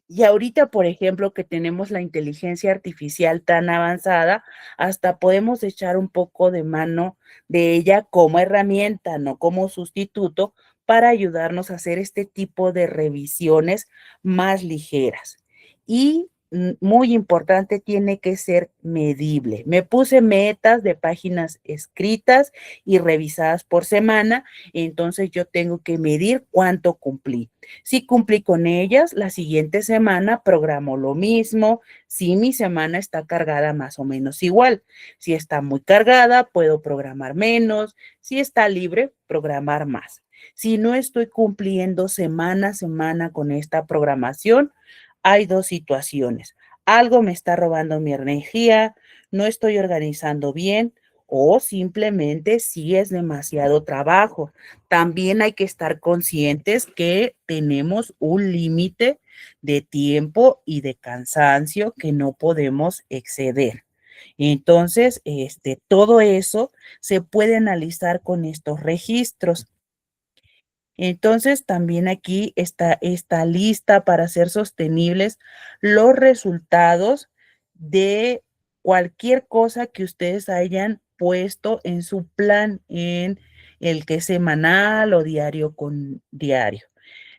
Y ahorita, por ejemplo, que tenemos la inteligencia artificial tan avanzada, hasta podemos echar un poco de mano de ella como herramienta, no como sustituto, para ayudarnos a hacer este tipo de revisiones más ligeras. Y muy importante, tiene que ser medible. Me puse metas de páginas escritas y revisadas por semana, entonces yo tengo que medir cuánto cumplí. Si cumplí con ellas, la siguiente semana programo lo mismo. Si mi semana está cargada más o menos igual. Si está muy cargada, puedo programar menos. Si está libre, programar más. Si no estoy cumpliendo semana a semana con esta programación, hay 2 situaciones. Algo me está robando mi energía, no estoy organizando bien o simplemente sí es demasiado trabajo. También hay que estar conscientes que tenemos un límite de tiempo y de cansancio que no podemos exceder. Entonces, todo eso se puede analizar con estos registros. Entonces, también aquí está esta lista para hacer sostenibles los resultados de cualquier cosa que ustedes hayan puesto en su plan, en el que es semanal o diario con diario.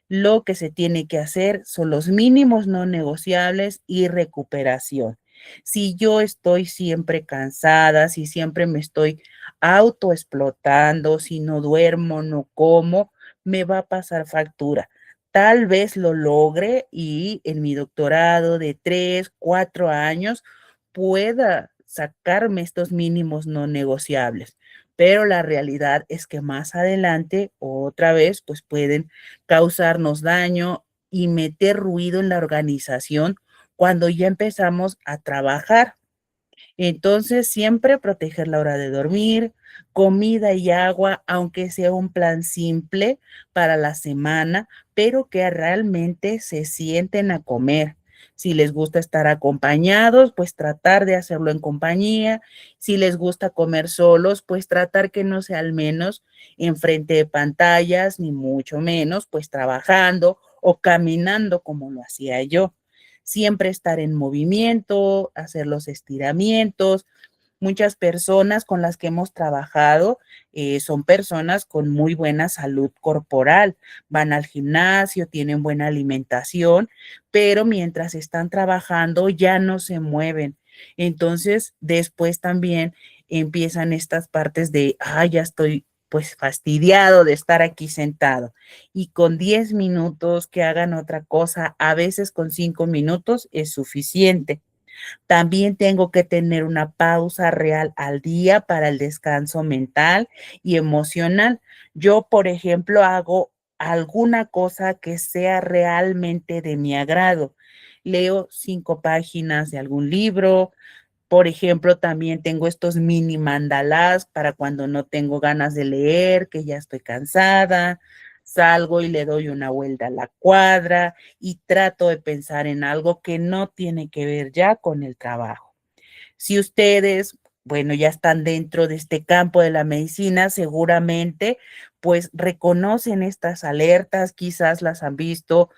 Lo que se tiene que hacer son los mínimos no negociables y recuperación. Si yo estoy siempre cansada, si siempre me estoy autoexplotando, si no duermo, no como, me va a pasar factura. Tal vez lo logre y en mi doctorado de 3, 4 años pueda sacarme estos mínimos no negociables. Pero la realidad es que más adelante, otra vez, pues pueden causarnos daño y meter ruido en la organización cuando ya empezamos a trabajar. Entonces, siempre proteger la hora de dormir, comida y agua, aunque sea un plan simple para la semana, pero que realmente se sienten a comer. Si les gusta estar acompañados, pues tratar de hacerlo en compañía. Si les gusta comer solos, pues tratar que no sea al menos enfrente de pantallas, ni mucho menos, pues trabajando o caminando como lo hacía yo. Siempre estar en movimiento, hacer los estiramientos. Muchas personas con las que hemos trabajado son personas con muy buena salud corporal, van al gimnasio, tienen buena alimentación, pero mientras están trabajando ya no se mueven. Entonces, después también empiezan estas partes de, ya estoy pues fastidiado de estar aquí sentado. Y con 10 minutos que hagan otra cosa, a veces con 5 minutos es suficiente. También tengo que tener una pausa real al día para el descanso mental y emocional. Yo, por ejemplo, hago alguna cosa que sea realmente de mi agrado. Leo 5 páginas de algún libro. Por ejemplo, también tengo estos mini mandalas para cuando no tengo ganas de leer, que ya estoy cansada. Salgo y le doy una vuelta a la cuadra y trato de pensar en algo que no tiene que ver ya con el trabajo. Si ustedes, bueno, ya están dentro de este campo de la medicina, seguramente pues reconocen estas alertas, quizás las han visto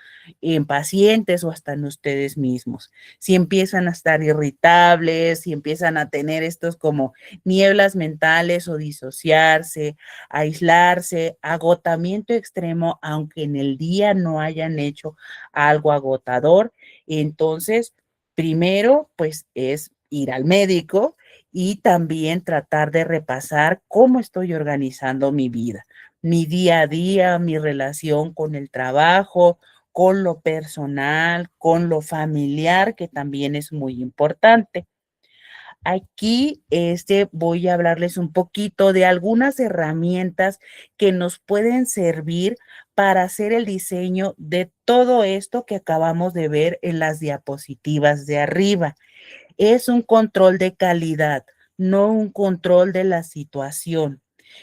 en pacientes o hasta en ustedes mismos. Si empiezan a estar irritables, si empiezan a tener estos como nieblas mentales o disociarse, aislarse, agotamiento extremo, aunque en el día no hayan hecho algo agotador, entonces primero, pues es ir al médico y también tratar de repasar cómo estoy organizando mi vida, mi día a día, mi relación con el trabajo, con lo personal, con lo familiar, que también es muy importante. Aquí voy a hablarles un poquito de algunas herramientas que nos pueden servir para hacer el diseño de todo esto que acabamos de ver en las diapositivas de arriba. Es un control de calidad, no un control de la situación.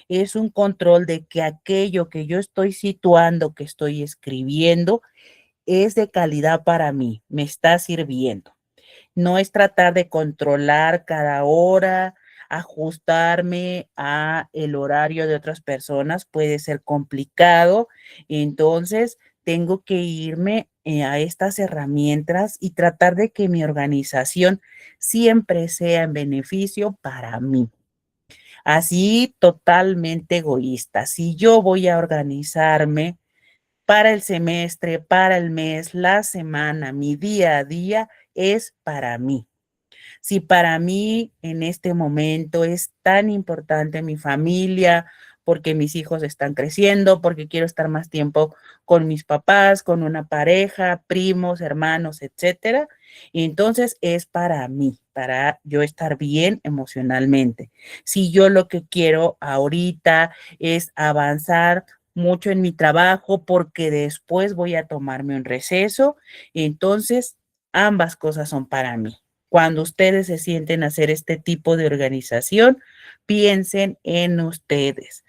Es un control de que aquello que yo estoy situando, que estoy escribiendo, es de calidad para mí, me está sirviendo. No es tratar de controlar cada hora, ajustarme a el horario de otras personas, puede ser complicado. Entonces, tengo que irme a estas herramientas y tratar de que mi organización siempre sea en beneficio para mí. Así, totalmente egoísta. Si yo voy a organizarme para el semestre, para el mes, la semana, mi día a día, es para mí. Si para mí en este momento es tan importante mi familia, porque mis hijos están creciendo, porque quiero estar más tiempo con mis papás, con una pareja, primos, hermanos, etcétera. Y entonces es para mí, para yo estar bien emocionalmente. Si yo lo que quiero ahorita es avanzar mucho en mi trabajo porque después voy a tomarme un receso, entonces ambas cosas son para mí. Cuando ustedes se sienten a hacer este tipo de organización, piensen en ustedes.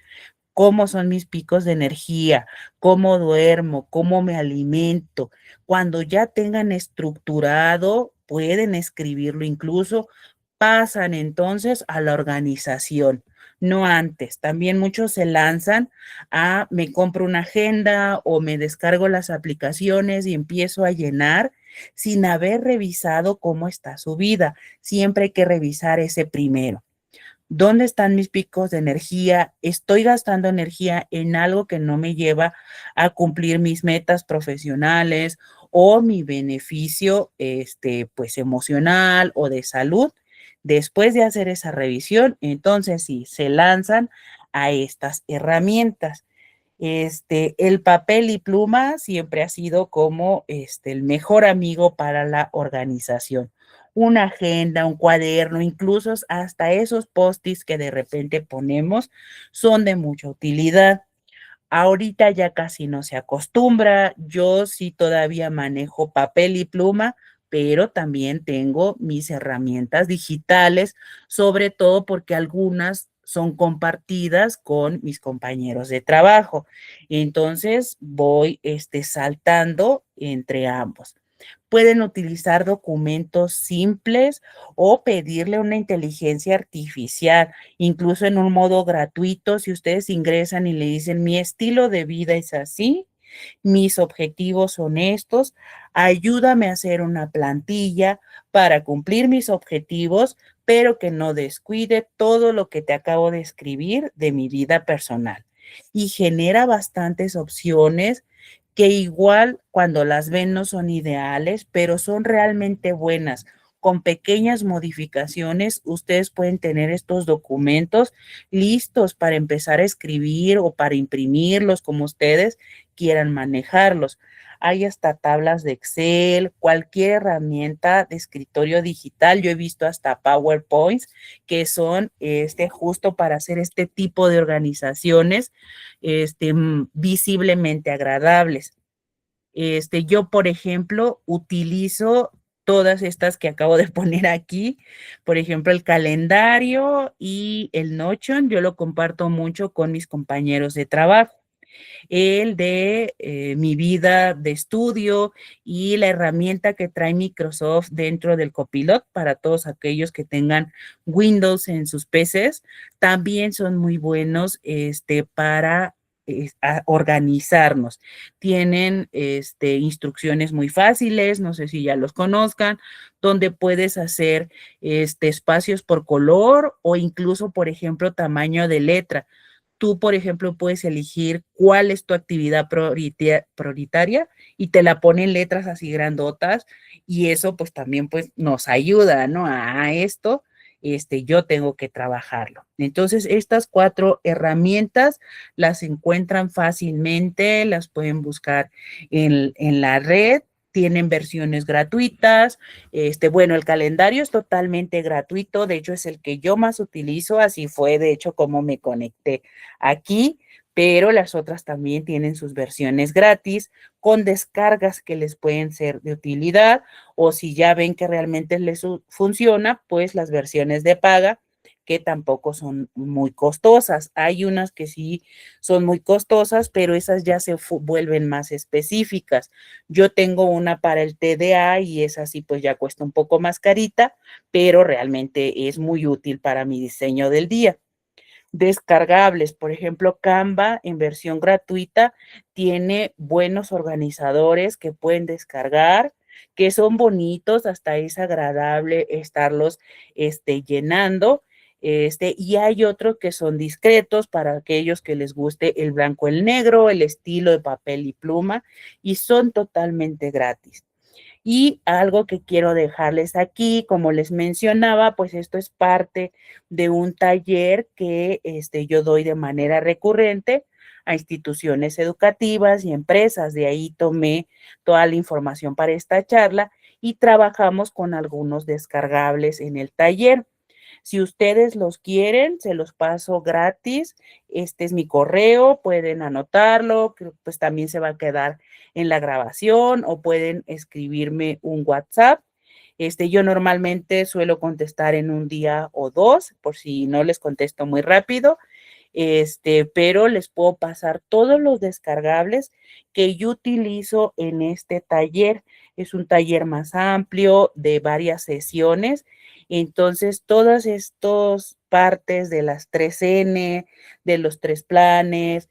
¿Cómo son mis picos de energía? ¿Cómo duermo? ¿Cómo me alimento? Cuando ya tengan estructurado, pueden escribirlo incluso, pasan entonces a la organización, no antes. También muchos se lanzan a me compro una agenda o me descargo las aplicaciones y empiezo a llenar sin haber revisado cómo está su vida. Siempre hay que revisar ese primero. ¿Dónde están mis picos de energía? ¿Estoy gastando energía en algo que no me lleva a cumplir mis metas profesionales o mi beneficio, pues emocional o de salud? Después de hacer esa revisión, entonces sí, se lanzan a estas herramientas. El papel y pluma siempre ha sido como el mejor amigo para la organización. Una agenda, un cuaderno, incluso hasta esos post-its que de repente ponemos son de mucha utilidad. Ahorita ya casi no se acostumbra, yo sí todavía manejo papel y pluma, pero también tengo mis herramientas digitales, sobre todo porque algunas son compartidas con mis compañeros de trabajo. Entonces voy saltando entre ambos. Pueden utilizar documentos simples o pedirle una inteligencia artificial, incluso en un modo gratuito. Si ustedes ingresan y le dicen, mi estilo de vida es así, mis objetivos son estos, ayúdame a hacer una plantilla para cumplir mis objetivos, pero que no descuide todo lo que te acabo de escribir de mi vida personal. Y genera bastantes opciones que igual cuando las ven no son ideales, pero son realmente buenas. Con pequeñas modificaciones, ustedes pueden tener estos documentos listos para empezar a escribir o para imprimirlos como ustedes quieran manejarlos. Hay hasta tablas de Excel, cualquier herramienta de escritorio digital. Yo he visto hasta PowerPoints que son justo para hacer este tipo de organizaciones visiblemente agradables. Yo, por ejemplo, utilizo todas estas que acabo de poner aquí, por ejemplo, el calendario y el Notion, yo lo comparto mucho con mis compañeros de trabajo. El de mi vida de estudio y la herramienta que trae Microsoft dentro del Copilot para todos aquellos que tengan Windows en sus PCs, también son muy buenos para organizarnos. Tienen instrucciones muy fáciles, no sé si ya los conozcan, donde puedes hacer espacios por color o incluso, por ejemplo, tamaño de letra. Tú, por ejemplo, puedes elegir cuál es tu actividad prioritaria y te la ponen letras así grandotas y eso pues también pues nos ayuda, ¿no? A esto, yo tengo que trabajarlo. Entonces, estas 4 herramientas las encuentran fácilmente, las pueden buscar en la red, tienen versiones gratuitas. Bueno, el calendario es totalmente gratuito, de hecho es el que yo más utilizo, así fue de hecho como me conecté aquí, pero las otras también tienen sus versiones gratis con descargas que les pueden ser de utilidad o si ya ven que realmente les funciona, pues las versiones de paga que tampoco son muy costosas. Hay unas que sí son muy costosas, pero esas ya se vuelven más específicas. Yo tengo una para el TDA y esa sí pues ya cuesta un poco más carita, pero realmente es muy útil para mi diseño del día. Descargables, por ejemplo, Canva en versión gratuita tiene buenos organizadores que pueden descargar, que son bonitos, hasta es agradable estarlos llenando. Y hay otros que son discretos para aquellos que les guste el blanco, el negro, el estilo de papel y pluma, y son totalmente gratis. Y algo que quiero dejarles aquí, como les mencionaba, pues esto es parte de un taller que yo doy de manera recurrente a instituciones educativas y empresas. De ahí tomé toda la información para esta charla y trabajamos con algunos descargables en el taller. Si ustedes los quieren, se los paso gratis. Este es mi correo, pueden anotarlo, pues también se va a quedar en la grabación o pueden escribirme un WhatsApp. Yo normalmente suelo contestar en un día o dos, por si no les contesto muy rápido, pero les puedo pasar todos los descargables que yo utilizo en este taller. Es un taller más amplio de varias sesiones. Entonces, todas estas partes de las 3N, de los 3 planes,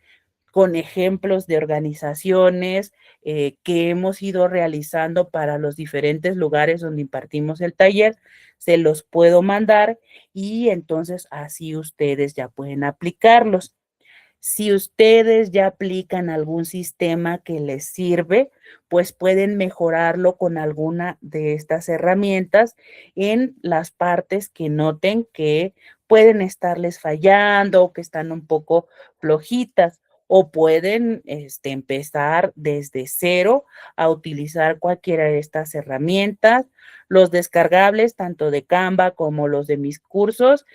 con ejemplos de organizaciones que hemos ido realizando para los diferentes lugares donde impartimos el taller, se los puedo mandar y entonces así ustedes ya pueden aplicarlos. Si ustedes ya aplican algún sistema que les sirve, pues pueden mejorarlo con alguna de estas herramientas en las partes que noten que pueden estarles fallando o que están un poco flojitas o pueden empezar desde cero a utilizar cualquiera de estas herramientas. Los descargables, tanto de Canva como los de mis cursos,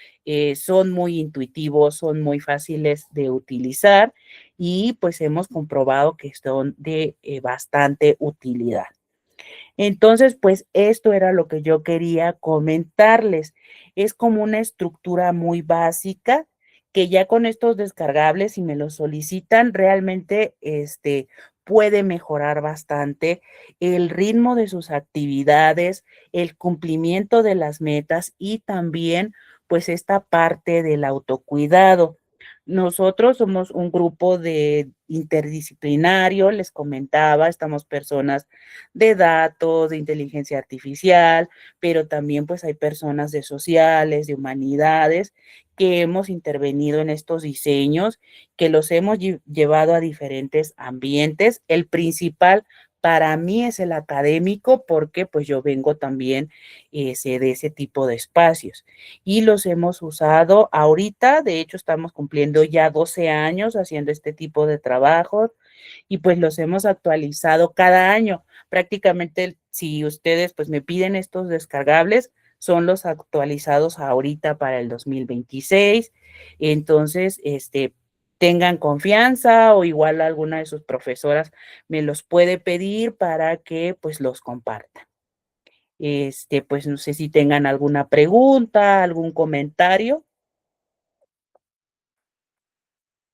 son muy intuitivos, son muy fáciles de utilizar y pues hemos comprobado que son de bastante utilidad. Entonces, pues esto era lo que yo quería comentarles. Es como una estructura muy básica que ya con estos descargables, si me los solicitan, realmente puede mejorar bastante el ritmo de sus actividades, el cumplimiento de las metas y también pues esta parte del autocuidado. Nosotros somos un grupo de interdisciplinario, les comentaba, estamos personas de datos, de inteligencia artificial, pero también pues hay personas de sociales, de humanidades, que hemos intervenido en estos diseños, que los hemos llevado a diferentes ambientes. El principal para mí es el académico, porque pues yo vengo también de ese tipo de espacios y los hemos usado ahorita. De hecho, estamos cumpliendo ya 12 años haciendo este tipo de trabajos y pues los hemos actualizado cada año. Prácticamente, si ustedes pues me piden estos descargables, son los actualizados ahorita para el 2026. Entonces, tengan confianza o igual alguna de sus profesoras me los puede pedir para que pues los compartan. Pues no sé si tengan alguna pregunta, algún comentario.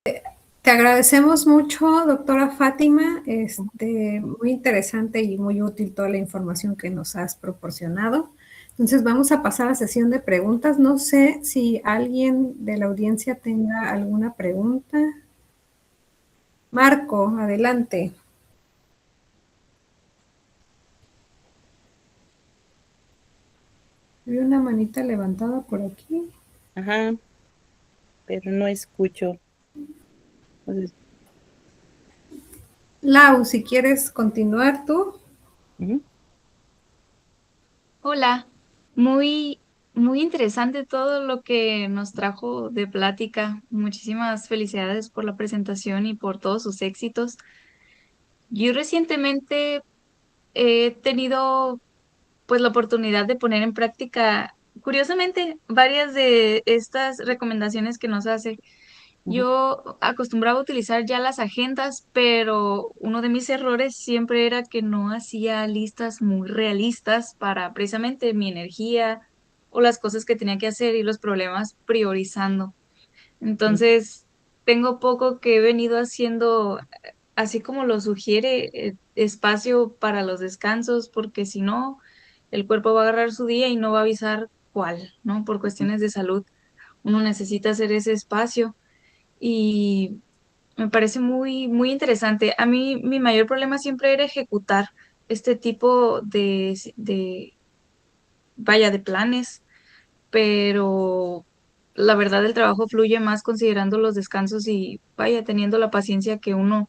Te agradecemos mucho, doctora Fátima. Muy interesante y muy útil toda la información que nos has proporcionado. Entonces vamos a pasar a la sesión de preguntas. No sé si alguien de la audiencia tenga alguna pregunta. Marco, adelante. Vi una manita levantada por aquí. Ajá, pero no escucho. Entonces, Lau, si quieres continuar tú. Hola, muy, muy interesante todo lo que nos trajo de plática. Muchísimas felicidades por la presentación y por todos sus éxitos. Yo recientemente he tenido pues la oportunidad de poner en práctica, curiosamente, varias de estas recomendaciones que nos hace. Yo acostumbraba a utilizar ya las agendas, pero uno de mis errores siempre era que no hacía listas muy realistas para precisamente mi energía o las cosas que tenía que hacer y los problemas priorizando. Entonces, tengo poco que he venido haciendo, así como lo sugiere, espacio para los descansos, porque si no, el cuerpo va a agarrar su día y no va a avisar cuál, ¿no? Por cuestiones de salud, uno necesita hacer ese espacio y me parece muy, muy interesante. A mí mi mayor problema siempre era ejecutar este tipo vaya, de planes, pero la verdad el trabajo fluye más considerando los descansos y vaya, teniendo la paciencia que uno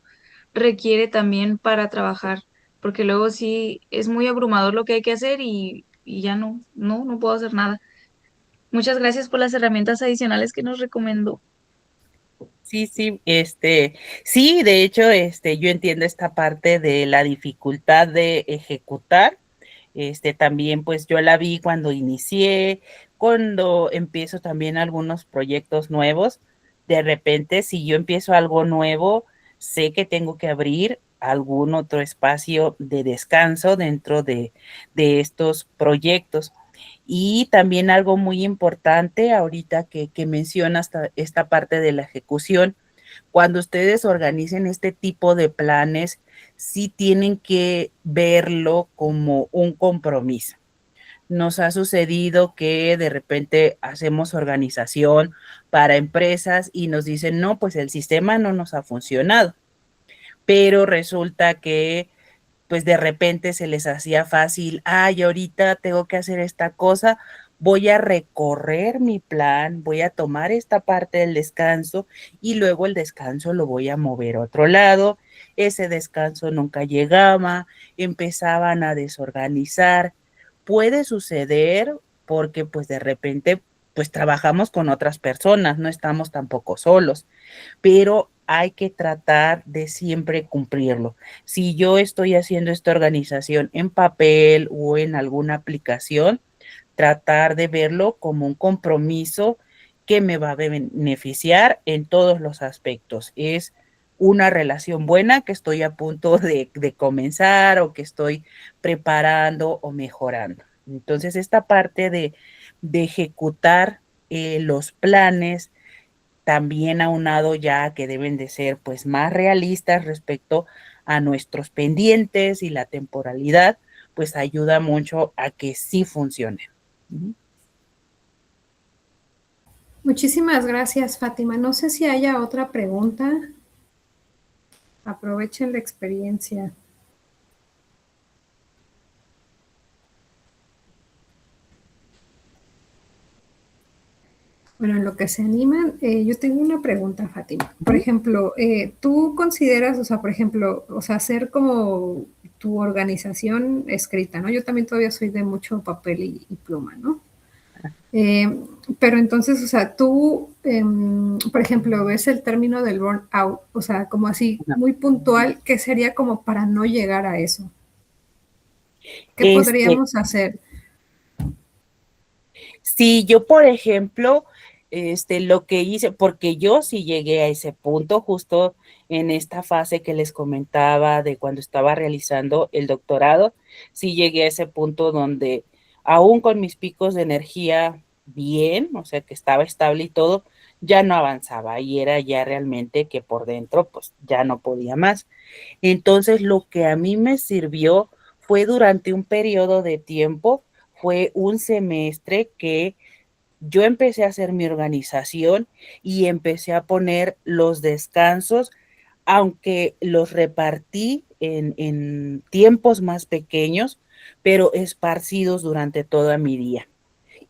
requiere también para trabajar, porque luego sí es muy abrumador lo que hay que hacer y ya no puedo hacer nada. Muchas gracias por las herramientas adicionales que nos recomendó. Sí, sí, sí, de hecho, yo entiendo esta parte de la dificultad de ejecutar. También, pues yo la vi cuando inicié, cuando empiezo también algunos proyectos nuevos. De repente, si yo empiezo algo nuevo, sé que tengo que abrir algún otro espacio de descanso dentro de estos proyectos. Y también algo muy importante ahorita que mencionas esta parte de la ejecución, cuando ustedes organicen este tipo de planes, sí tienen que verlo como un compromiso. nos ha sucedido que de repente hacemos organización para empresas y nos dicen, no, pues el sistema no nos ha funcionado, pero resulta que pues de repente se les hacía fácil, ay, ahorita tengo que hacer esta cosa, voy a recorrer mi plan, voy a tomar esta parte del descanso y luego el descanso lo voy a mover a otro lado. Ese descanso nunca llegaba, empezaban a desorganizar. Puede suceder porque pues de repente pues trabajamos con otras personas, no estamos tampoco solos, pero hay que tratar de siempre cumplirlo. Si yo estoy haciendo esta organización en papel o en alguna aplicación, tratar de verlo como un compromiso que me va a beneficiar en todos los aspectos. Es una relación buena que estoy a punto de comenzar o que estoy preparando o mejorando. Entonces, esta parte de ejecutar los planes, también aunado ya que deben de ser pues más realistas respecto a nuestros pendientes y la temporalidad, pues ayuda mucho a que sí funcione. Muchísimas gracias, Fátima. No sé si haya otra pregunta. Aprovechen la experiencia. Bueno, en lo que se animan, yo tengo una pregunta, Fátima. Por ejemplo, ¿tú consideras, o sea, por ejemplo, o sea, hacer como tu organización escrita, ¿no? Yo también todavía soy de mucho papel y pluma, ¿no? Pero entonces, o sea, tú, por ejemplo, ves el término del burnout, o sea, como así, muy puntual, ¿qué sería como para no llegar a eso? ¿Qué podríamos hacer? Sí, yo, por ejemplo, lo que hice, porque yo sí llegué a ese punto justo en esta fase que les comentaba de cuando estaba realizando el doctorado, sí llegué a ese punto donde aún con mis picos de energía bien, o sea, que estaba estable y todo, ya no avanzaba y era ya realmente que por dentro pues ya no podía más. Entonces, lo que a mí me sirvió fue durante un periodo de tiempo, fue un semestre que yo empecé a hacer mi organización y empecé a poner los descansos, aunque los repartí en tiempos más pequeños, pero esparcidos durante toda mi día.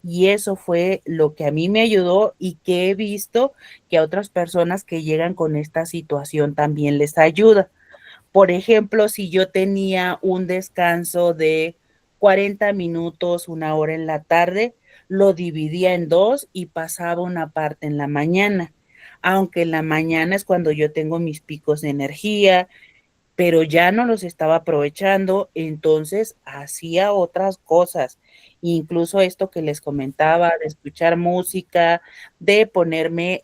Y eso fue lo que a mí me ayudó y que he visto que a otras personas que llegan con esta situación también les ayuda. Por ejemplo, si yo tenía un descanso de 40 minutos, una hora en la tarde, lo dividía en dos y pasaba una parte en la mañana. Aunque en la mañana es cuando yo tengo mis picos de energía, pero ya no los estaba aprovechando, entonces hacía otras cosas, incluso esto que les comentaba, de escuchar música, de ponerme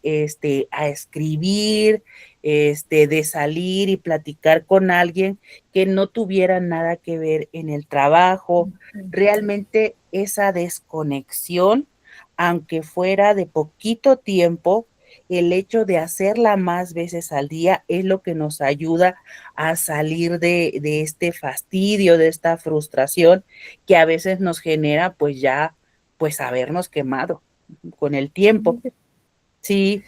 a escribir, de salir y platicar con alguien que no tuviera nada que ver en el trabajo, realmente esa desconexión, aunque fuera de poquito tiempo, el hecho de hacerla más veces al día es lo que nos ayuda a salir de este fastidio, de esta frustración que a veces nos genera pues ya pues habernos quemado con el tiempo. Sí,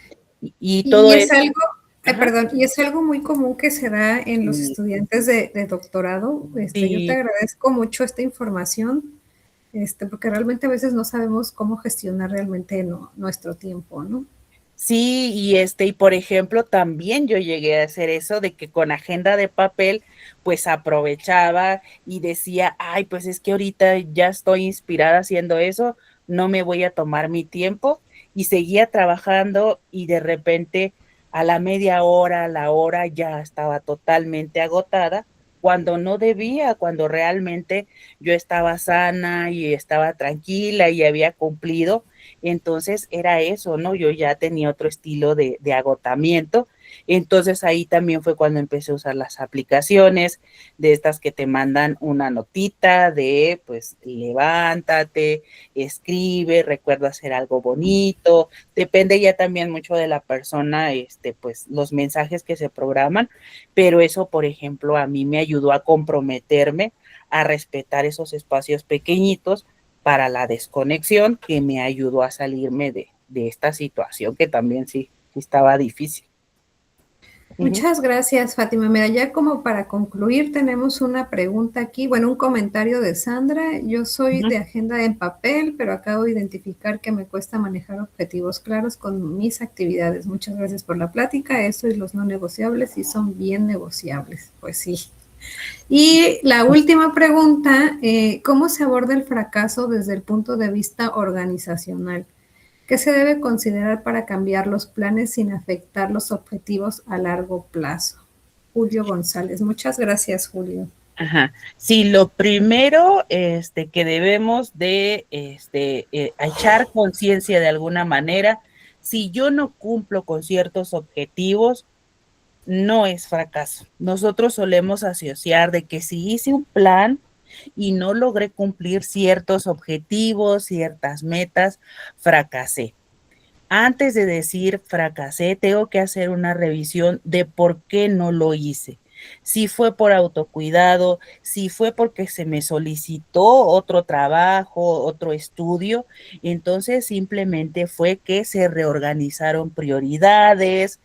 y todo Y es eso. algo, perdón, y es algo muy común que se da en los Sí, estudiantes de doctorado. Yo te sí, agradezco mucho esta información, porque realmente a veces no sabemos cómo gestionar realmente nuestro tiempo, ¿no? sí, y por ejemplo, también yo llegué a hacer eso de que con agenda de papel, pues aprovechaba y decía, ay, pues es que ahorita ya estoy inspirada haciendo eso, no me voy a tomar mi tiempo, y seguía trabajando y de repente a la media hora, a la hora ya estaba totalmente agotada, cuando no debía, cuando realmente yo estaba sana y estaba tranquila y había cumplido. Entonces era eso, ¿no? Yo ya tenía otro estilo de agotamiento. Entonces ahí también fue cuando empecé a usar las aplicaciones de estas que te mandan una notita de, pues, levántate, escribe, recuerda hacer algo bonito. Depende ya también mucho de la persona, pues, los mensajes que se programan. Pero eso, por ejemplo, a mí me ayudó a comprometerme a respetar esos espacios pequeñitos para la desconexión que me ayudó a salirme de esta situación que también sí estaba difícil. Muchas gracias, Fátima. Mira, ya como para concluir, tenemos una pregunta aquí, bueno, un comentario de Sandra. Yo soy de agenda en papel, pero acabo de identificar que me cuesta manejar objetivos claros con mis actividades. Muchas gracias por la plática. Eso y los no negociables sí son bien negociables. Pues sí. Y la última pregunta, ¿cómo se aborda el fracaso desde el punto de vista organizacional? ¿Qué se debe considerar para cambiar los planes sin afectar los objetivos a largo plazo? Julio González. Muchas gracias, Julio. Ajá. Sí, lo primero que debemos de echar conciencia de alguna manera, si yo no cumplo con ciertos objetivos, no es fracaso. Nosotros solemos asociar de que si hice un plan y no logré cumplir ciertos objetivos, ciertas metas, fracasé. Antes de decir fracasé, tengo que hacer una revisión de por qué no lo hice. Si fue por autocuidado, si fue porque se me solicitó otro trabajo, otro estudio, entonces simplemente fue que se reorganizaron prioridades,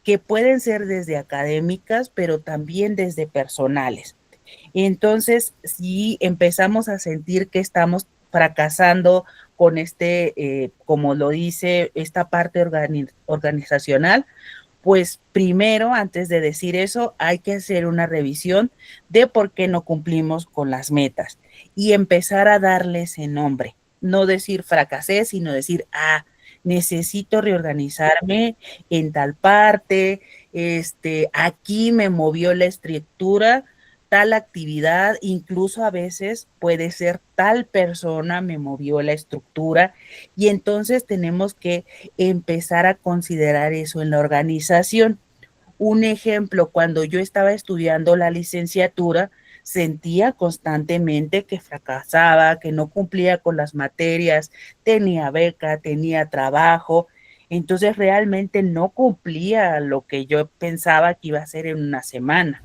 que pueden ser desde académicas, pero también desde personales. Entonces, si empezamos a sentir que estamos fracasando con como lo dice, esta parte organizacional, pues primero, antes de decir eso, hay que hacer una revisión de por qué no cumplimos con las metas y empezar a darles ese nombre. No decir fracasé, sino decir, necesito reorganizarme en tal parte, aquí me movió la estructura, tal actividad, incluso a veces puede ser tal persona me movió la estructura y entonces tenemos que empezar a considerar eso en la organización. Un ejemplo, cuando yo estaba estudiando la licenciatura, sentía constantemente que fracasaba, que no cumplía con las materias, tenía beca, tenía trabajo, entonces realmente no cumplía lo que yo pensaba que iba a hacer en una semana.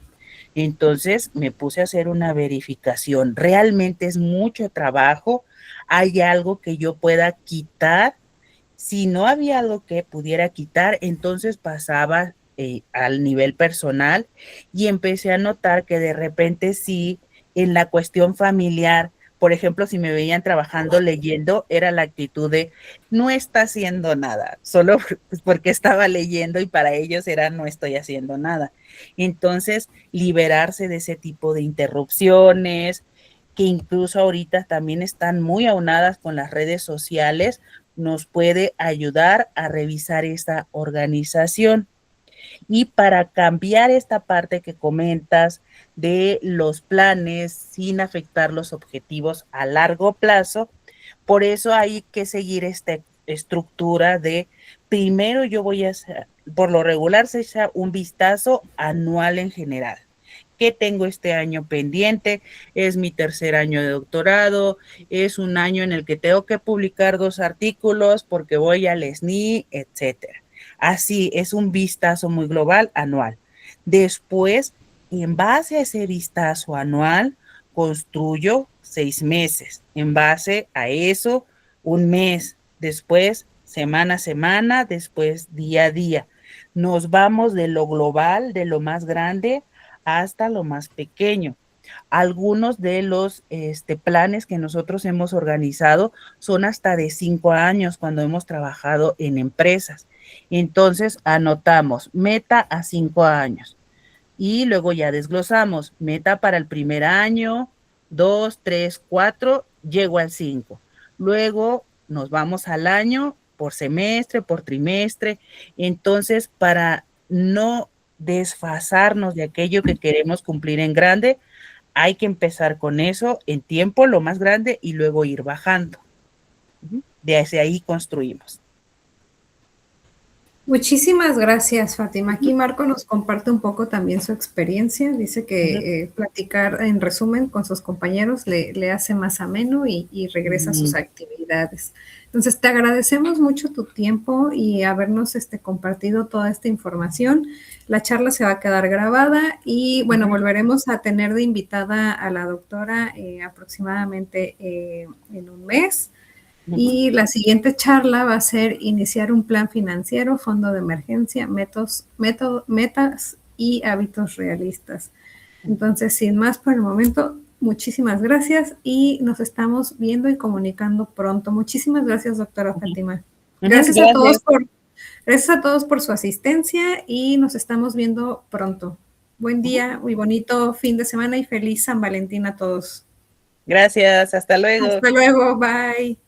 Entonces me puse a hacer una verificación. Realmente es mucho trabajo. ¿Hay algo que yo pueda quitar? Si no había algo que pudiera quitar, entonces pasaba al nivel personal y empecé a notar que de repente sí, en la cuestión familiar, por ejemplo, si me veían trabajando, leyendo, era la actitud de no está haciendo nada, solo porque estaba leyendo y para ellos era no estoy haciendo nada. Entonces, liberarse de ese tipo de interrupciones, que incluso ahorita también están muy aunadas con las redes sociales, nos puede ayudar a revisar esta organización. Y para cambiar esta parte que comentas de los planes sin afectar los objetivos a largo plazo, por eso hay que seguir esta estructura de primero yo voy a hacer, por lo regular se echa un vistazo anual en general. ¿Qué tengo este año pendiente? Es mi tercer año de doctorado, es un año en el que tengo que publicar 2 artículos porque voy al SNI, etcétera. Así, es un vistazo muy global anual. Después, en base a ese vistazo anual, construyo 6 meses. En base a eso, un mes. Después, semana a semana, después día a día. Nos vamos de lo global, de lo más grande, hasta lo más pequeño. Algunos de los planes que nosotros hemos organizado son hasta de 5 años cuando hemos trabajado en empresas. Entonces anotamos meta a 5 años y luego ya desglosamos meta para el primer año, 2, 3, 4, llego al 5. Luego nos vamos al año por semestre, por trimestre. Entonces, para no desfasarnos de aquello que queremos cumplir en grande, hay que empezar con eso en tiempo, lo más grande, y luego ir bajando. Desde ahí construimos. Muchísimas gracias, Fátima. Aquí Marco nos comparte un poco también su experiencia. Dice que platicar en resumen con sus compañeros le hace más ameno y regresa a sus actividades. Entonces, te agradecemos mucho tu tiempo y habernos compartido toda esta información. La charla se va a quedar grabada y, bueno, volveremos a tener de invitada a la doctora aproximadamente en un mes. Y la siguiente charla va a ser iniciar un plan financiero, fondo de emergencia, metas y hábitos realistas. Entonces, sin más por el momento, muchísimas gracias y nos estamos viendo y comunicando pronto. Muchísimas gracias, doctora Fátima. Gracias a todos por su asistencia y nos estamos viendo pronto. Buen día, muy bonito fin de semana y feliz San Valentín a todos. Gracias, hasta luego. Hasta luego, bye.